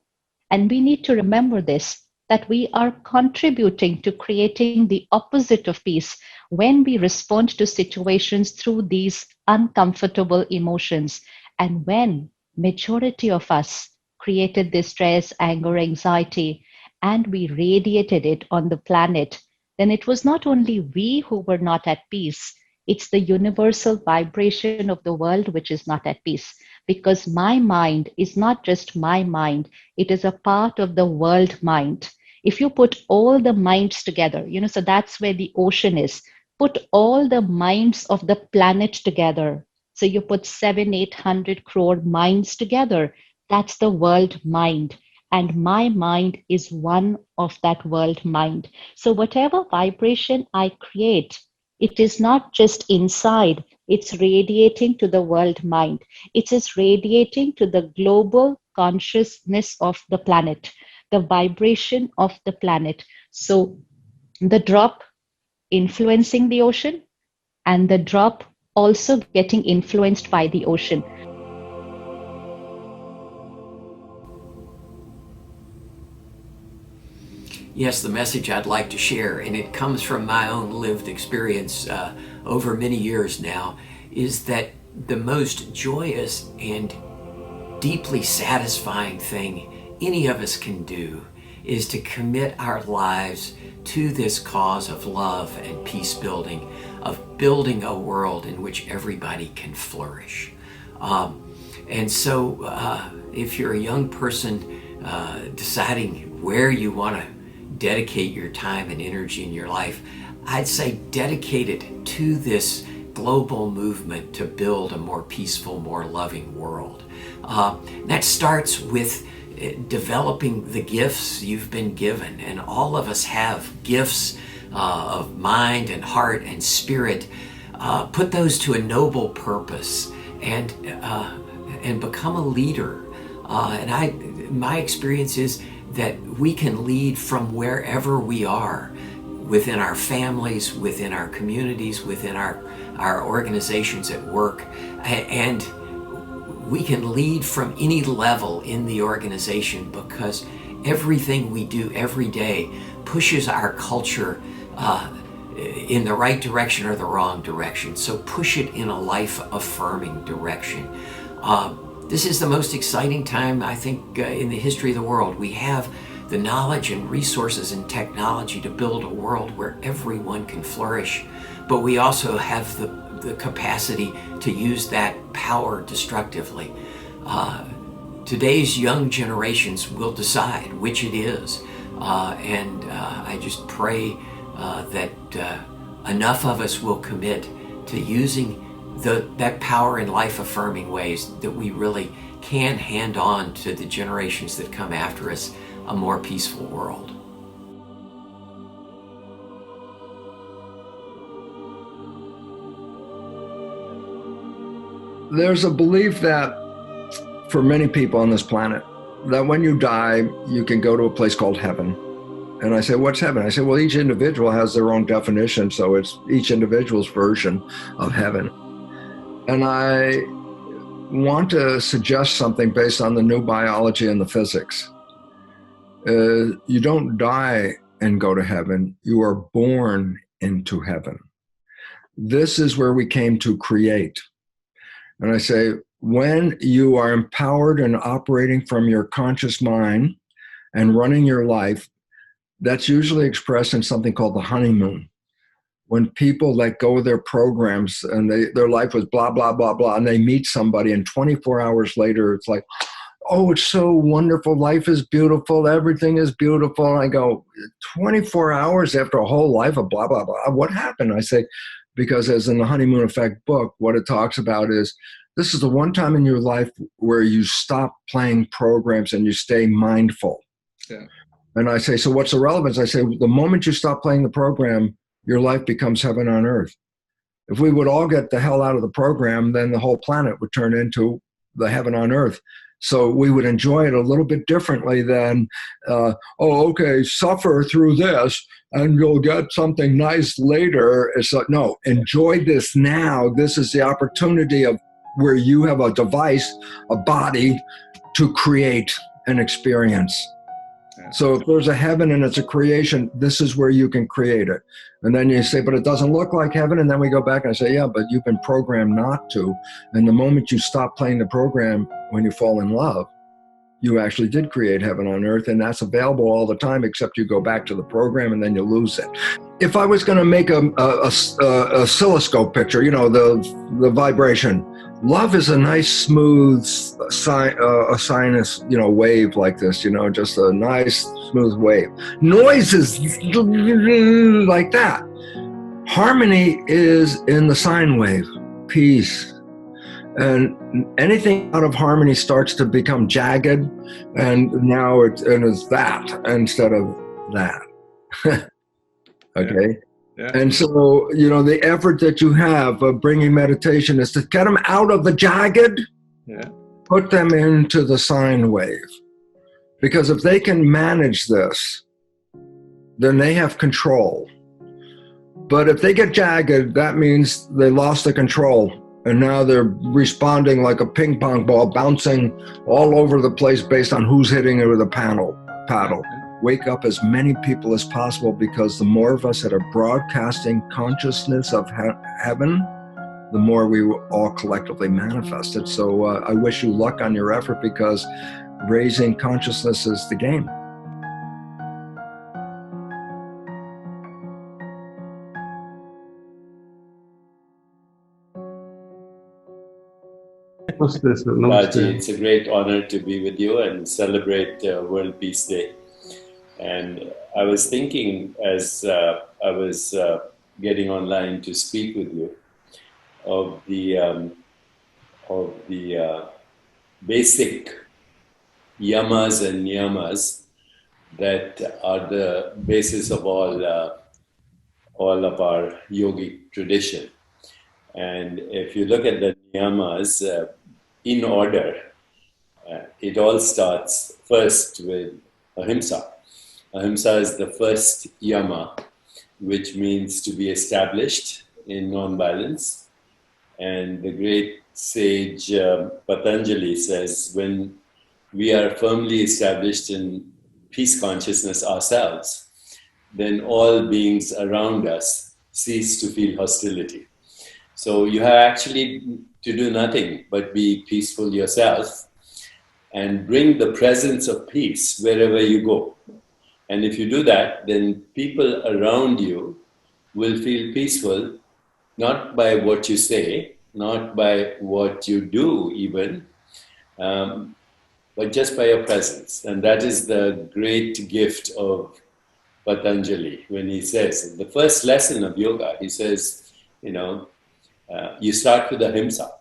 And we need to remember this, that we are contributing to creating the opposite of peace when we respond to situations through these uncomfortable emotions. And when majority of us created this stress, anger, anxiety, and we radiated it on the planet, then it was not only we who were not at peace, it's the universal vibration of the world which is not at peace. Because my mind is not just my mind, it is a part of the world mind. If you put all the minds together, so that's where the ocean is. Put all the minds of the planet together. So you put 700-800 crore minds together. That's the world mind. And my mind is one of that world mind. So whatever vibration I create, it is not just inside, it's radiating to the world mind. It is radiating to the global consciousness of the planet, the vibration of the planet. So the drop influencing the ocean and the drop also getting influenced by the ocean. Yes, the message I'd like to share, and it comes from my own lived experience over many years now, is that the most joyous and deeply satisfying thing any of us can do is to commit our lives to this cause of love and peace building, of building a world in which everybody can flourish. And so if you're a young person deciding where you want to dedicate your time and energy in your life, I'd say dedicate it to this global movement to build a more peaceful, more loving world. That starts with developing the gifts you've been given, and all of us have gifts of mind and heart and spirit, put those to a noble purpose and become a leader. My experience is that we can lead from wherever we are, within our families, within our communities, within our organizations at work, and we can lead from any level in the organization, because everything we do every day pushes our culture in the right direction or the wrong direction. So push it in a life-affirming direction. This is the most exciting time, I think, in the history of the world. We have the knowledge and resources and technology to build a world where everyone can flourish, but we also have the capacity to use that power destructively. Today's young generations will decide which it is, and I just pray that enough of us will commit to using that power in life-affirming ways that we really can hand on to the generations that come after us a more peaceful world. There's a belief that for many people on this planet, that when you die, you can go to a place called heaven. And I say, what's heaven? I say, well, each individual has their own definition, so it's each individual's version of heaven. And I want to suggest something based on the new biology and the physics. You don't die and go to heaven. You are born into heaven. This is where we came to create. And I say, when you are empowered and operating from your conscious mind and running your life, that's usually expressed in something called the honeymoon. When people let go of their programs and their life was blah, blah, blah, blah, and they meet somebody and 24 hours later, it's like, oh, it's so wonderful. Life is beautiful. Everything is beautiful. And I go, 24 hours after a whole life of blah, blah, blah. What happened? I say, because as in the Honeymoon Effect book, what it talks about is this is the one time in your life where you stop playing programs and you stay mindful. Yeah. And I say, so what's the relevance? I say, the moment you stop playing the program, your life becomes heaven on earth. If we would all get the hell out of the program, then the whole planet would turn into the heaven on earth. So we would enjoy it a little bit differently than, suffer through this and you'll get something nice later. It's like, no, enjoy this now. This is the opportunity of where you have a device, a body to create an experience. So if there's a heaven and it's a creation, this is where you can create it. And then you say, but it doesn't look like heaven. And then we go back and I say, yeah, but you've been programmed not to. And the moment you stop playing the program, when you fall in love, you actually did create heaven on earth. And that's available all the time, except you go back to the program and then you lose it. If I was going to make a oscilloscope picture, the vibration, love is a nice, smooth sinus, wave like this, just a nice, smooth wave. Noise is like that. Harmony is in the sine wave, peace. And anything out of harmony starts to become jagged, and now it's that instead of that. Okay? Yeah. And so, the effort that you have of bringing meditation is to get them out of the jagged, put them into the sine wave. Because if they can manage this, then they have control. But if they get jagged, that means they lost the control. And now they're responding like a ping pong ball, bouncing all over the place based on who's hitting it with a paddle. Wake up as many people as possible, because the more of us that are broadcasting consciousness of heaven, the more we will all collectively manifest it. So I wish you luck on your effort, because raising consciousness is the game. Daaji, it's a great honor to be with you and celebrate World Peace Day. And I was thinking, as I was getting online to speak with you, of the basic yamas and niyamas that are the basis of all all of our yogic tradition. And if you look at the niyamas in order, it all starts first with ahimsa. Ahimsa is the first yama, which means to be established in non-violence. And the great sage Patanjali says, when we are firmly established in peace consciousness ourselves, then all beings around us cease to feel hostility. So you have actually to do nothing but be peaceful yourself and bring the presence of peace wherever you go. And if you do that, then people around you will feel peaceful, not by what you say, not by what you do even, but just by your presence. And that is the great gift of Patanjali when he says, the first lesson of yoga, he says, you start with ahimsa,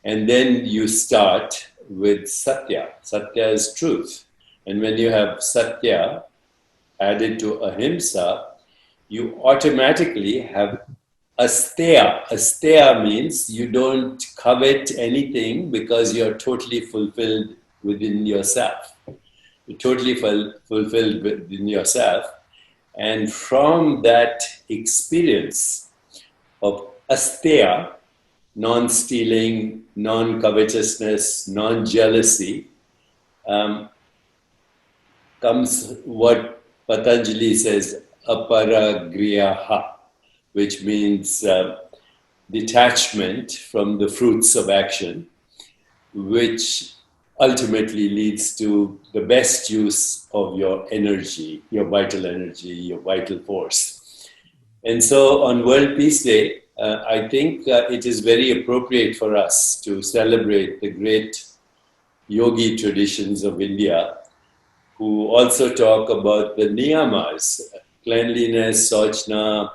and then you start with satya. Satya is truth. And when you have satya added to ahimsa, you automatically have asteya. Asteya means you don't covet anything because you're totally fulfilled within yourself. You're totally fulfilled within yourself. And from that experience of asteya, non-stealing, non-covetousness, non-jealousy, comes what Patanjali says, aparagriyaha, which means detachment from the fruits of action, which ultimately leads to the best use of your energy, your vital force. And so on World Peace Day, I think it is very appropriate for us to celebrate the great yogi traditions of India, who also talk about the niyamas, cleanliness, sauchna,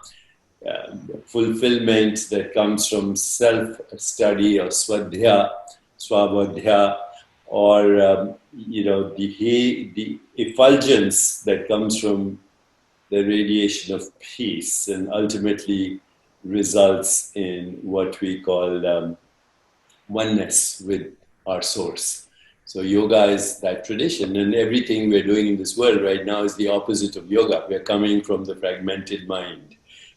fulfillment that comes from self-study or swadhyaya, swabodhya, or the effulgence that comes from the radiation of peace, and ultimately results in what we call oneness with our source. So yoga is that tradition, and everything we're doing in this world right now is the opposite of yoga. We're coming from the fragmented mind,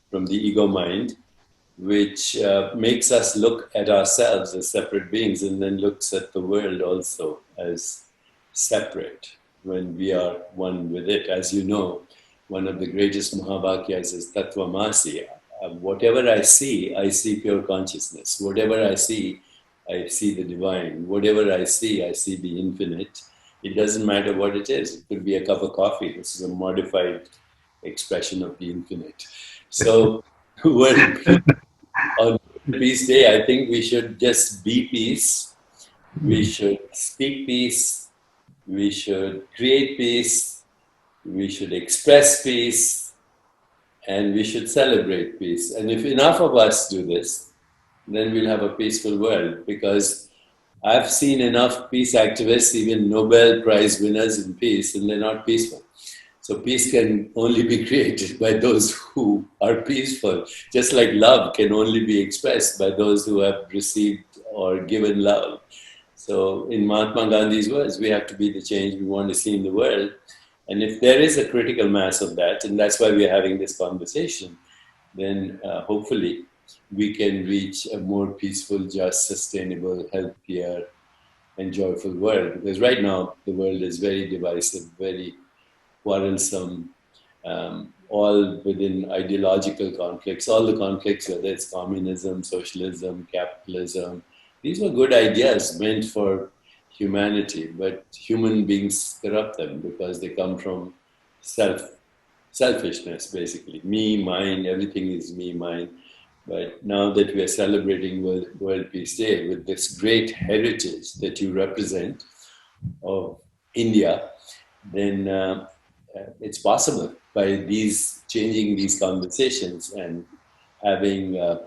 from the ego mind, which makes us look at ourselves as separate beings, and then looks at the world also as separate when we are one with it. As you know, one of the greatest Mahavakyas is Tattvamasi. Whatever I see pure consciousness. Whatever I see the divine. Whatever I see the infinite. It doesn't matter what it is. It could be a cup of coffee. This is a modified expression of the infinite. So, on Peace Day, I think we should just be peace. We should speak peace. We should create peace. We should express peace. And we should celebrate peace. And if enough of us do this, then we'll have a peaceful world. Because I've seen enough peace activists, even Nobel Prize winners in peace, and they're not peaceful. So peace can only be created by those who are peaceful. Just like love can only be expressed by those who have received or given love. So in Mahatma Gandhi's words, we have to be the change we want to see in the world. And if there is a critical mass of that, and that's why we're having this conversation, then hopefully we can reach a more peaceful, just, sustainable, healthier, and joyful world. Because right now, the world is very divisive, very quarrelsome, all within ideological conflicts. All the conflicts, whether it's communism, socialism, capitalism, these were good ideas meant for humanity, but human beings corrupt them because they come from selfishness, basically. Me, mine, everything is me, mine. But now that we are celebrating World Peace Day with this great heritage that you represent of India, then it's possible by changing these conversations and having a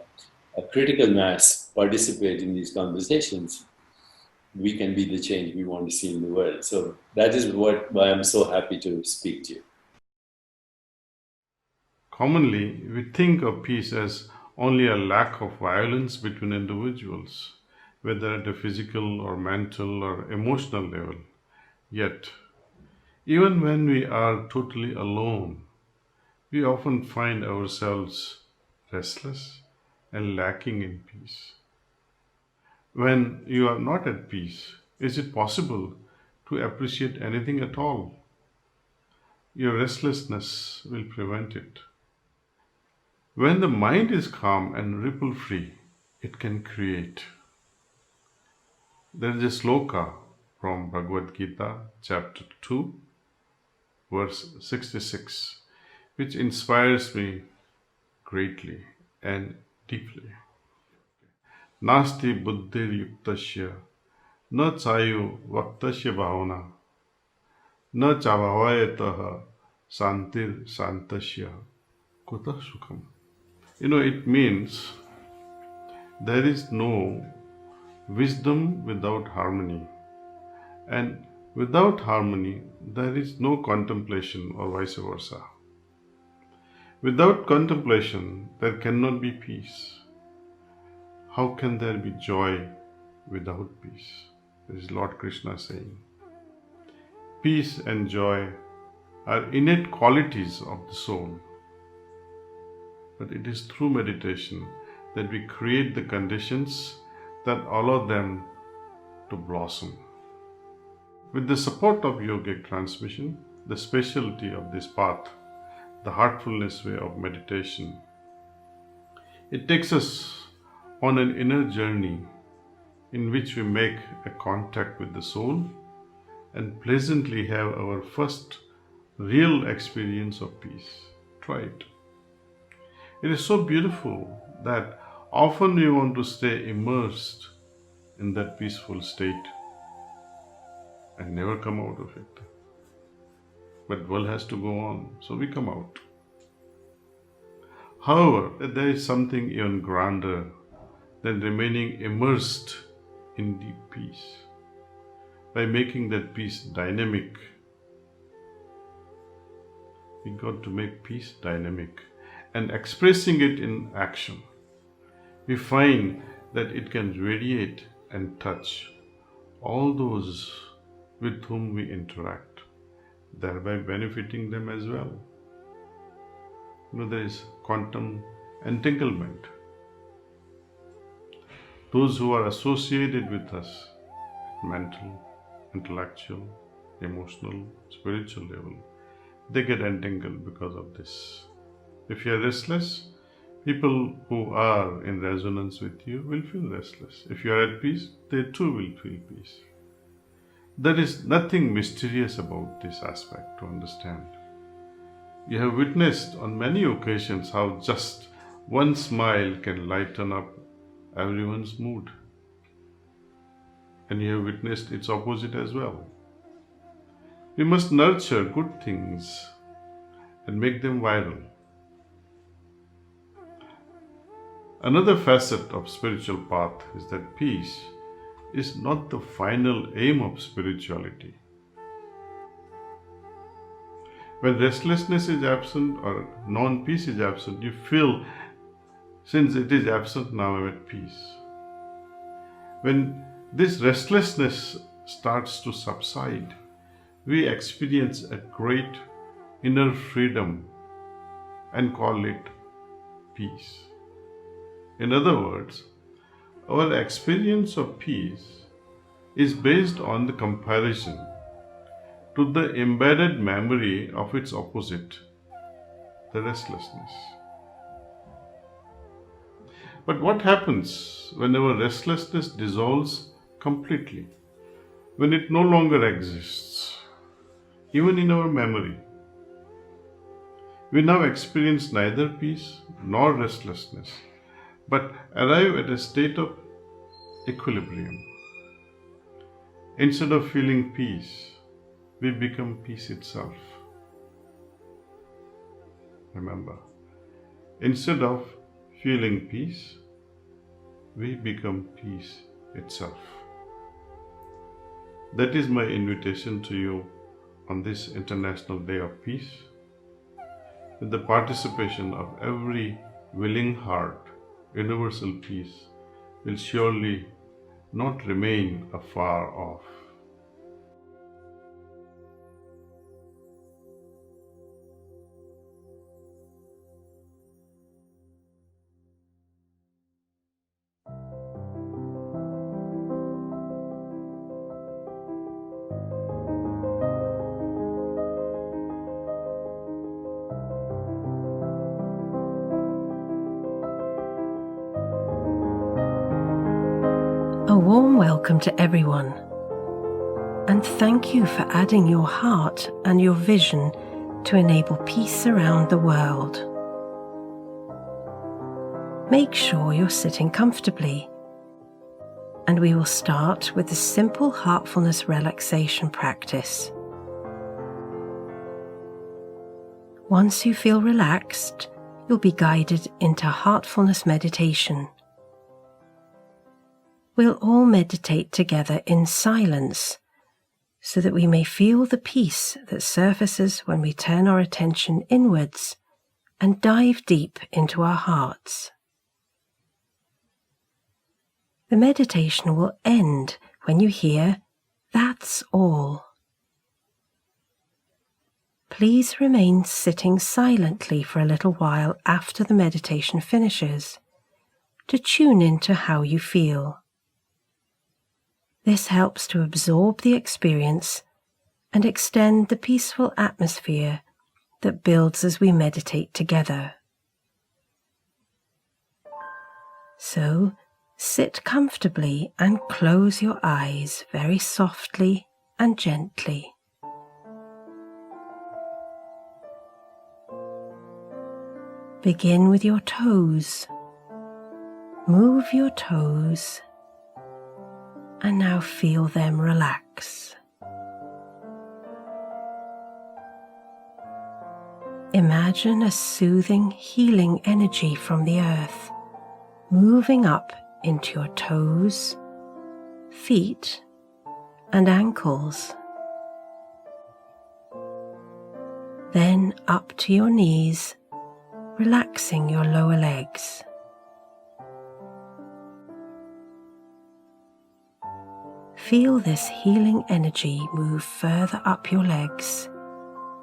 critical mass participate in these conversations, we can be the change we want to see in the world. So that is why I'm so happy to speak to you. Commonly, we think of peace as only a lack of violence between individuals, whether at a physical or mental or emotional level. Yet, even when we are totally alone, we often find ourselves restless and lacking in peace. When you are not at peace, is it possible to appreciate anything at all? Your restlessness will prevent it. When the mind is calm and ripple free, it can create. There is a sloka from Bhagavad Gita, chapter 2, verse 66, which inspires me greatly and deeply. Nasti buddhir yuktasya na chayu vaktasya bhavana na chabhavayataha santir santasya kuta sukham. It means there is no wisdom without harmony, and without harmony there is no contemplation, or vice versa. Without contemplation there cannot be peace. How can there be joy without peace? This is Lord Krishna saying. Peace and joy are innate qualities of the soul, but it is through meditation that we create the conditions that allow them to blossom. With the support of yogic transmission, the specialty of this path, the heartfulness way of meditation, it takes us on an inner journey in which we make a contact with the soul and pleasantly have our first real experience of peace. Try it. It is so beautiful that often we want to stay immersed in that peaceful state and never come out of it. But world has to go on, so we come out. However, there is something even grander than remaining immersed in deep peace. By making that peace dynamic, we got to make peace dynamic and expressing it in action. We find that it can radiate and touch all those with whom we interact, thereby benefiting them as well. There is quantum entanglement. Those who are associated with us, mental, intellectual, emotional, spiritual level, they get entangled because of this. If you are restless, people who are in resonance with you will feel restless. If you are at peace, they too will feel peace. There is nothing mysterious about this aspect to understand. You have witnessed on many occasions how just one smile can lighten up everyone's mood. And you have witnessed its opposite as well. We must nurture good things and make them viral. Another facet of spiritual path is that peace is not the final aim of spirituality. When restlessness is absent or non-peace is absent, you feel, since it is absent, now I'm at peace. When this restlessness starts to subside, we experience a great inner freedom and call it peace. In other words, our experience of peace is based on the comparison to the embedded memory of its opposite, the restlessness. But what happens when our restlessness dissolves completely? When it no longer exists, even in our memory? We now experience neither peace nor restlessness, but arrive at a state of equilibrium. Instead of feeling peace, we become peace itself. Remember, instead of feeling peace, we become peace itself. That is my invitation to you on this International Day of Peace. With the participation of every willing heart, universal peace will surely not remain afar off. A warm welcome to everyone, and thank you for adding your heart and your vision to enable peace around the world. Make sure you're sitting comfortably, and we will start with the simple heartfulness relaxation practice. Once you feel relaxed, you'll be guided into heartfulness meditation. We'll all meditate together in silence so that we may feel the peace that surfaces when we turn our attention inwards and dive deep into our hearts. The meditation will end when you hear, "That's all." Please remain sitting silently for a little while after the meditation finishes to tune into how you feel. This helps to absorb the experience and extend the peaceful atmosphere that builds as we meditate together. So, sit comfortably and close your eyes very softly and gently. Begin with your toes. Move your toes, and now feel them relax. Imagine a soothing, healing energy from the earth moving up into your toes, feet, and ankles. Then up to your knees, relaxing your lower legs. Feel this healing energy move further up your legs,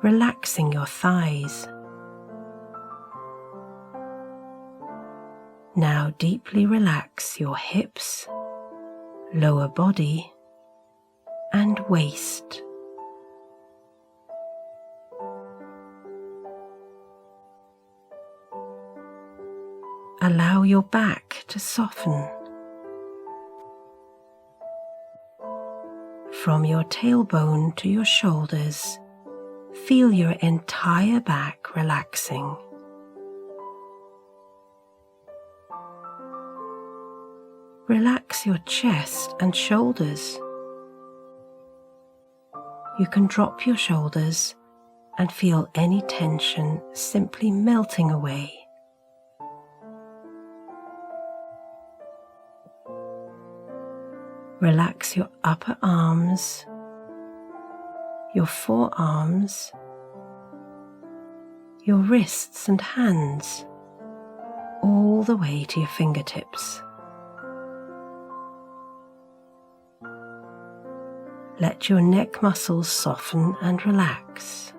relaxing your thighs. Now deeply relax your hips, lower body, and waist. Allow your back to soften. From your tailbone to your shoulders, feel your entire back relaxing. Relax your chest and shoulders. You can drop your shoulders and feel any tension simply melting away. Relax your upper arms, your forearms, your wrists and hands, all the way to your fingertips. Let your neck muscles soften and relax.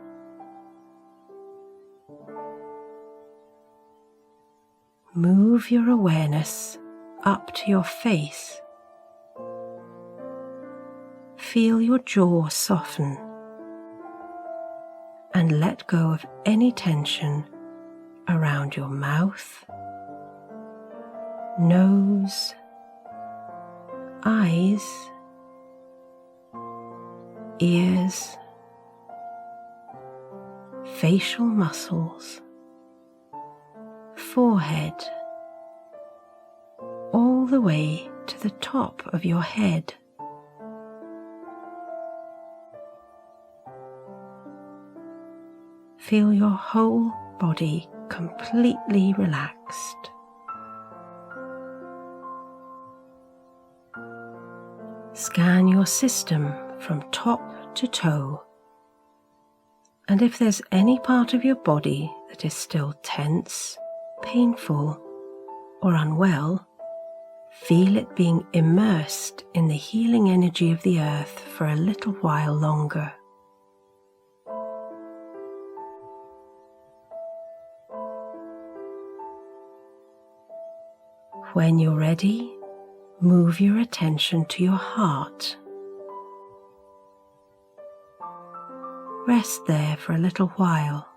Move your awareness up to your face. Feel your jaw soften and let go of any tension around your mouth, nose, eyes, ears, facial muscles, forehead, all the way to the top of your head. Feel your whole body completely relaxed. Scan your system from top to toe, and if there's any part of your body that is still tense, painful, or unwell, feel it being immersed in the healing energy of the earth for a little while longer. When you're ready, move your attention to your heart. Rest there for a little while.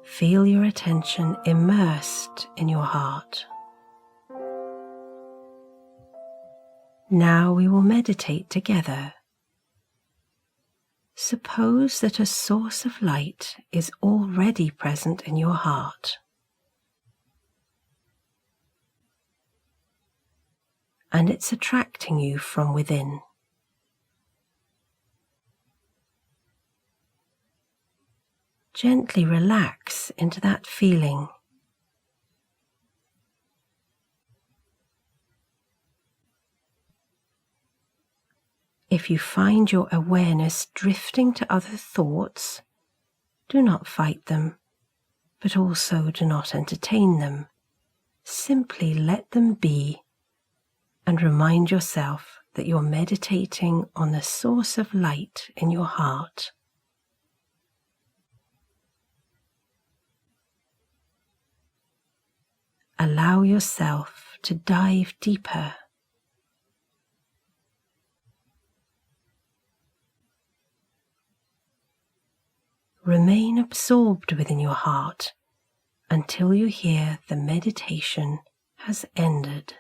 Feel your attention immersed in your heart. Now we will meditate together. Suppose that a source of light is already present in your heart, and it's attracting you from within. Gently relax into that feeling. If you find your awareness drifting to other thoughts, do not fight them, but also do not entertain them. Simply let them be and remind yourself that you're meditating on the source of light in your heart. Allow yourself to dive deeper. Remain absorbed within your heart until you hear the meditation has ended.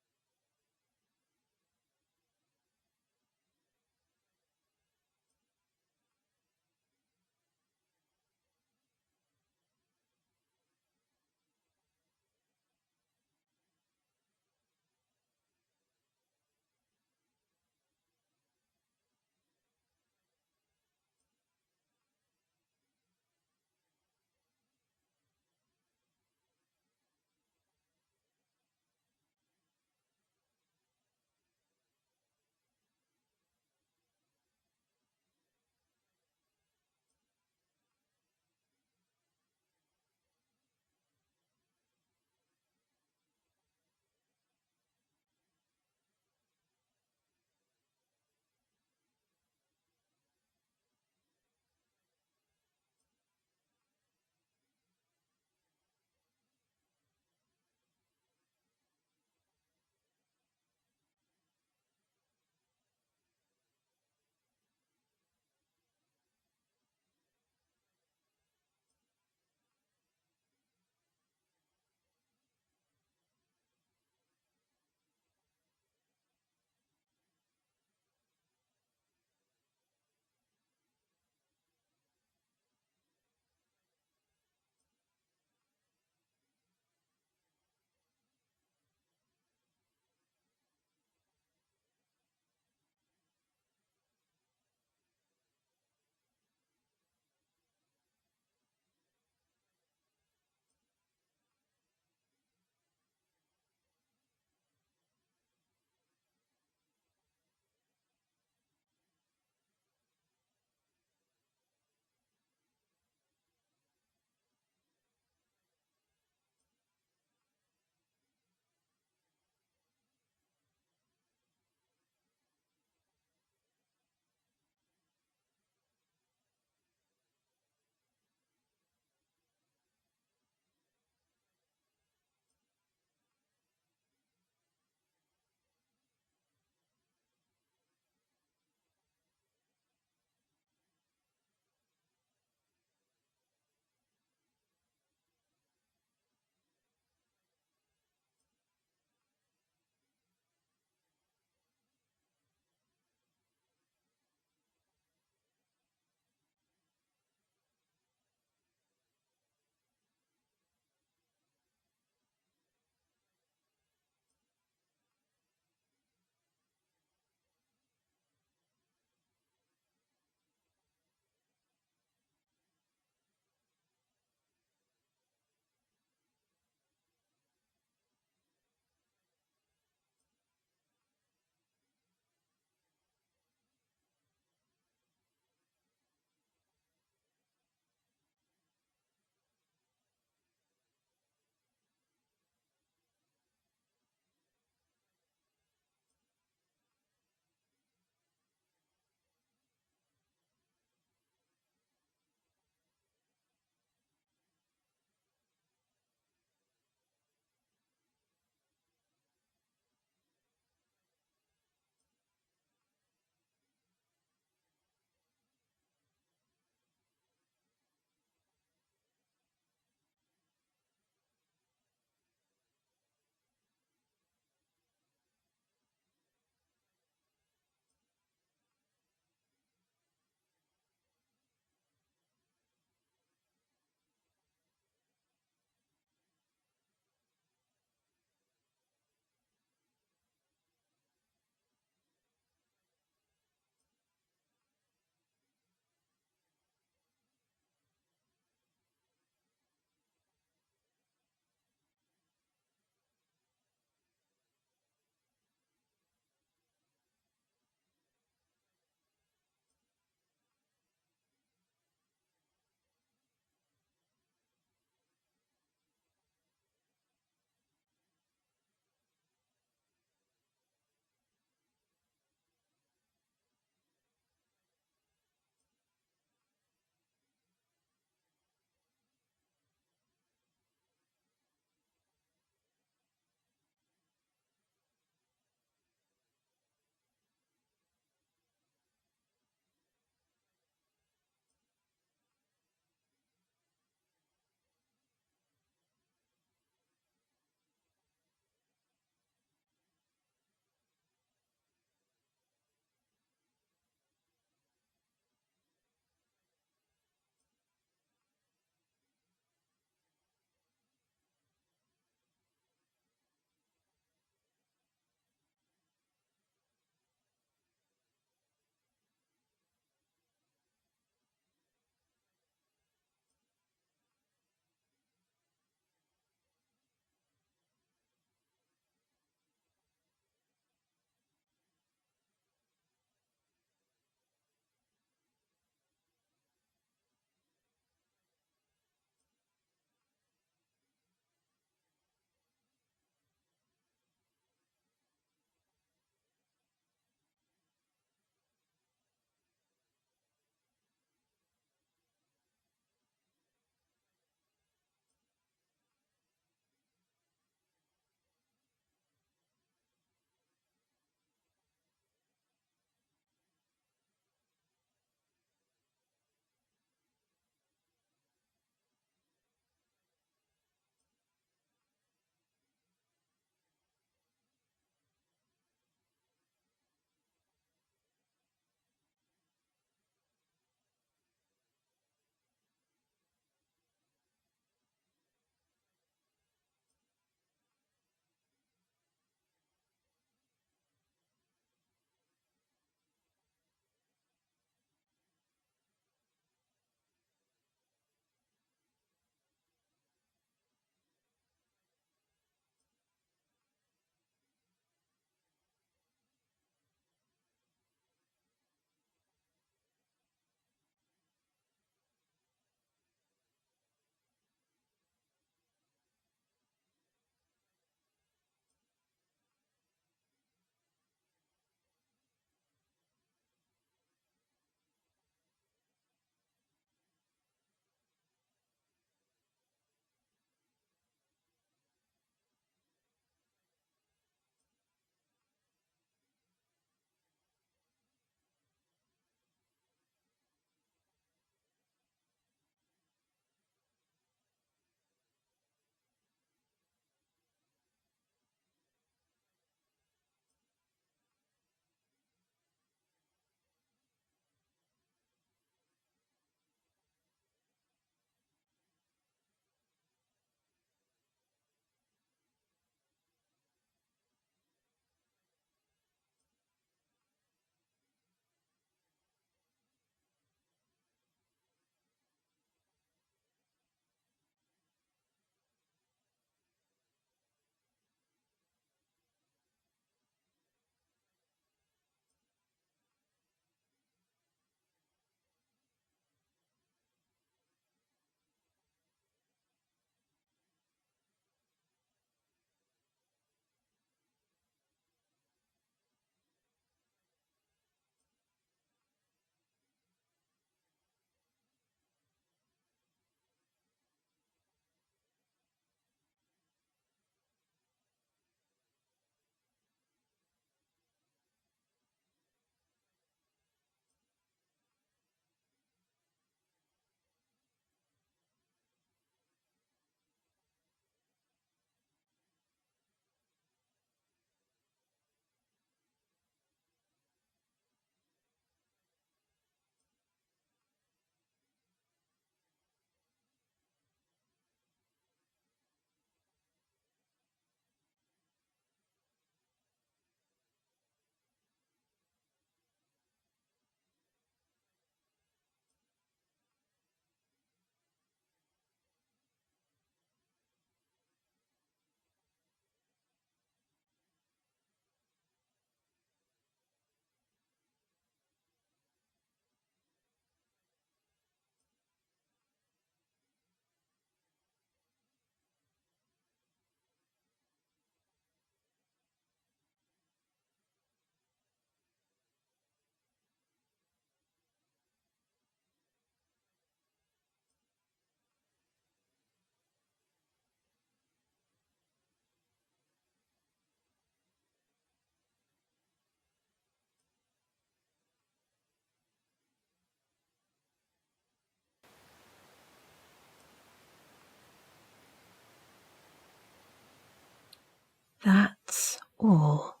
That's all.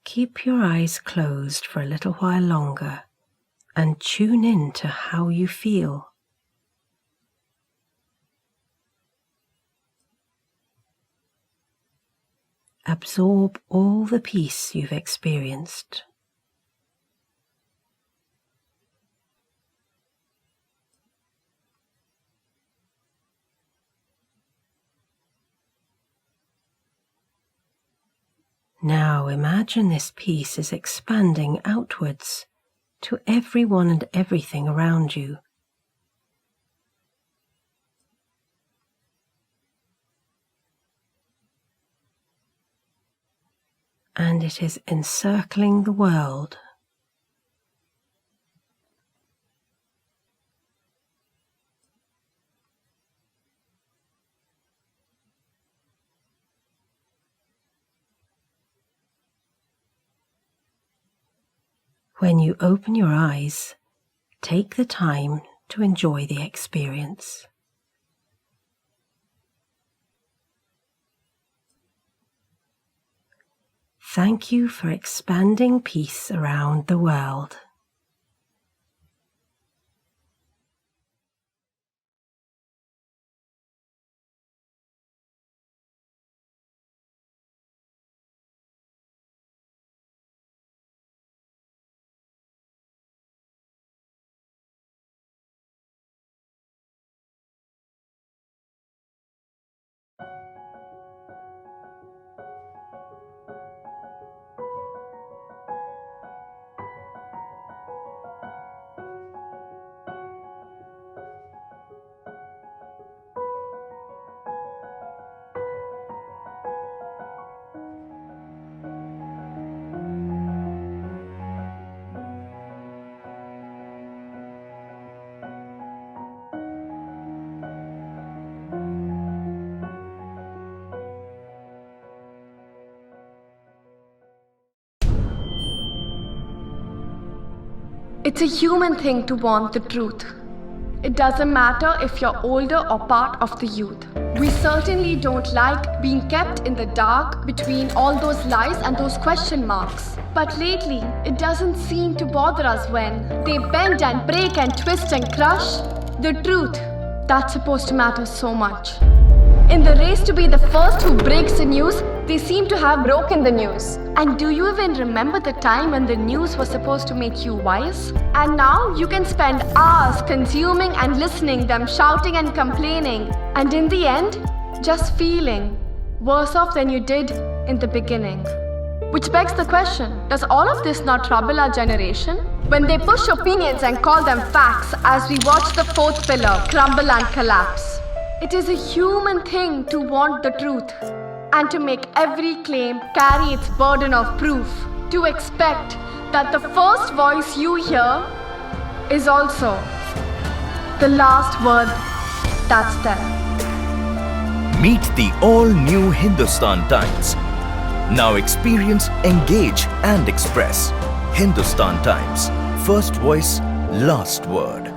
Keep your eyes closed for a little while longer and tune in to how you feel. Absorb all the peace you've experienced. Now imagine this peace is expanding outwards to everyone and everything around you. And it is encircling the world. When you open your eyes, take the time to enjoy the experience. Thank you for expanding peace around the world. It's a human thing to want the truth. It doesn't matter if you're older or part of the youth. We certainly don't like being kept in the dark between all those lies and those question marks. But lately, it doesn't seem to bother us when they bend and break and twist and crush. The truth, that's supposed to matter so much. In the race to be the first who breaks the news, they seem to have broken the news. And do you even remember the time when the news was supposed to make you wise? And now you can spend hours consuming and listening them shouting and complaining. And in the end, just feeling worse off than you did in the beginning. Which begs the question, does all of this not trouble our generation? When they push opinions and call them facts as we watch the fourth pillar crumble and collapse. It is a human thing to want the truth and to make every claim carry its burden of proof. To expect that the first voice you hear is also the last word that's there. Meet the all-new Hindustan Times. Now experience, engage and express. Hindustan Times. First voice, last word.